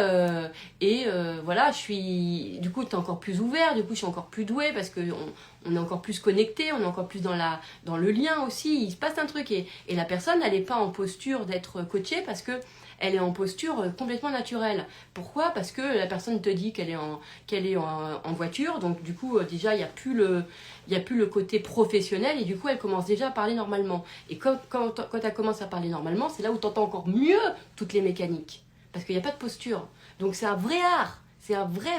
Speaker 1: voilà, du coup, tu es encore plus ouvert, du coup, je suis encore plus douée parce qu'on est encore plus connecté, on est encore plus dans le lien aussi. Il se passe un truc et la personne, elle n'est pas en posture d'être coachée parce que elle est en posture complètement naturelle. Pourquoi ? Parce que la personne te dit qu'elle est en voiture, donc du coup, déjà, il n'y a plus le côté professionnel et du coup, elle commence déjà à parler normalement. Et quand elle commence à parler normalement, c'est là où tu entends encore mieux toutes les mécaniques. Parce qu'il n'y a pas de posture. Donc c'est un vrai art. C'est un vrai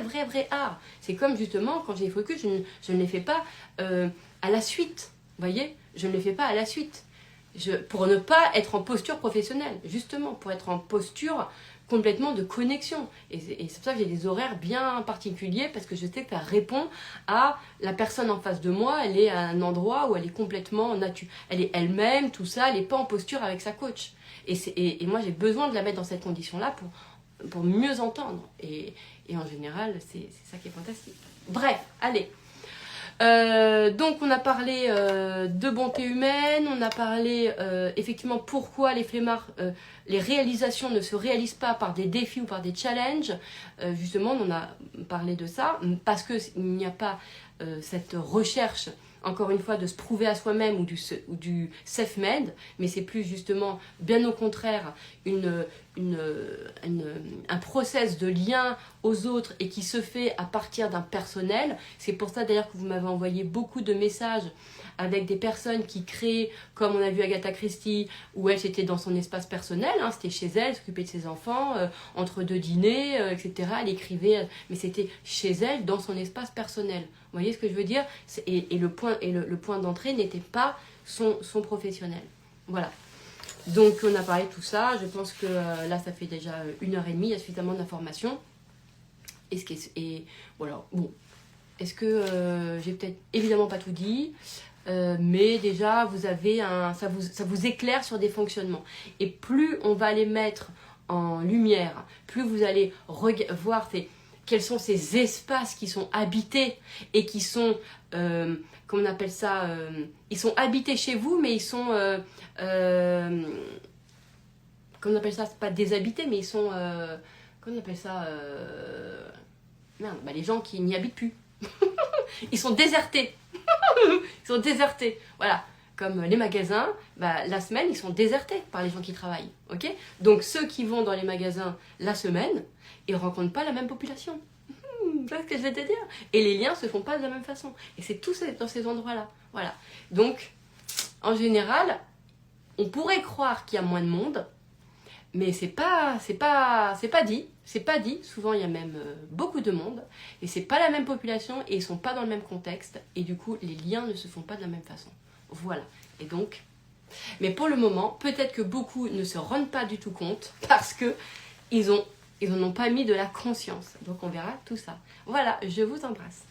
Speaker 1: art. C'est comme justement, quand j'ai les focus, je ne les fais pas à la suite. Vous voyez ? Je ne les fais pas à la suite. Pour ne pas être en posture professionnelle. Justement, pour être en posture complètement de connexion. Et c'est pour ça que j'ai des horaires bien particuliers parce que je sais que ça répond à la personne en face de moi. Elle est à un endroit où elle est complètement naturelle. Elle est elle-même, tout ça. Elle n'est pas en posture avec sa coach. Et moi, j'ai besoin de la mettre dans cette condition-là pour mieux entendre. Et en général, c'est ça qui est fantastique. Bref, allez. Donc, on a parlé de bonté humaine. On a parlé effectivement pourquoi les flemmards, les réalisations ne se réalisent pas par des défis ou par des challenges. Justement, on a parlé de ça. Parce qu'il n'y a pas cette recherche, encore une fois, de se prouver à soi-même ou du self-made, mais c'est plus justement, bien au contraire, un process de lien aux autres et qui se fait à partir d'un personnel. C'est pour ça d'ailleurs que vous m'avez envoyé beaucoup de messages avec des personnes qui créent, comme on a vu Agatha Christie, où elle c'était dans son espace personnel, hein, c'était chez elle, s'occuper de ses enfants, entre deux dîners, etc. Elle écrivait, mais c'était chez elle, dans son espace personnel. Vous voyez ce que je veux dire ? Et le point d'entrée n'était pas son professionnel. Voilà. Donc on a parlé de tout ça, je pense que là ça fait déjà 1h30, il y a suffisamment d'informations. Et voilà, bon. Est-ce que j'ai peut-être évidemment pas tout dit, mais déjà vous avez ça vous éclaire sur des fonctionnements. Et plus on va les mettre en lumière, plus vous allez voir quels sont ces espaces qui sont habités et qui sont, comment on appelle ça, ils sont habités chez vous, mais ils sont, comment on appelle ça, c'est pas déshabités, mais ils sont, comment on appelle ça, merde, bah les gens qui n'y habitent plus. Ils sont désertés. Ils sont désertés. Voilà. Comme les magasins, bah, la semaine, ils sont désertés par les gens qui travaillent. Ok. Donc, ceux qui vont dans les magasins la semaine, ils ne rencontrent pas la même population. Tu vois ce que je vais te dire? Et les liens ne se font pas de la même façon. Et c'est tout dans ces endroits-là. Voilà. Donc, en général, on pourrait croire qu'il y a moins de monde, mais c'est pas dit. C'est pas dit. Souvent, il y a même beaucoup de monde. Et c'est pas la même population et ils sont pas dans le même contexte. Et du coup, les liens ne se font pas de la même façon. Voilà. Et donc, mais pour le moment, peut-être que beaucoup ne se rendent pas du tout compte parce que ils en ont pas mis de la conscience. Donc, on verra tout ça. Voilà, je vous embrasse.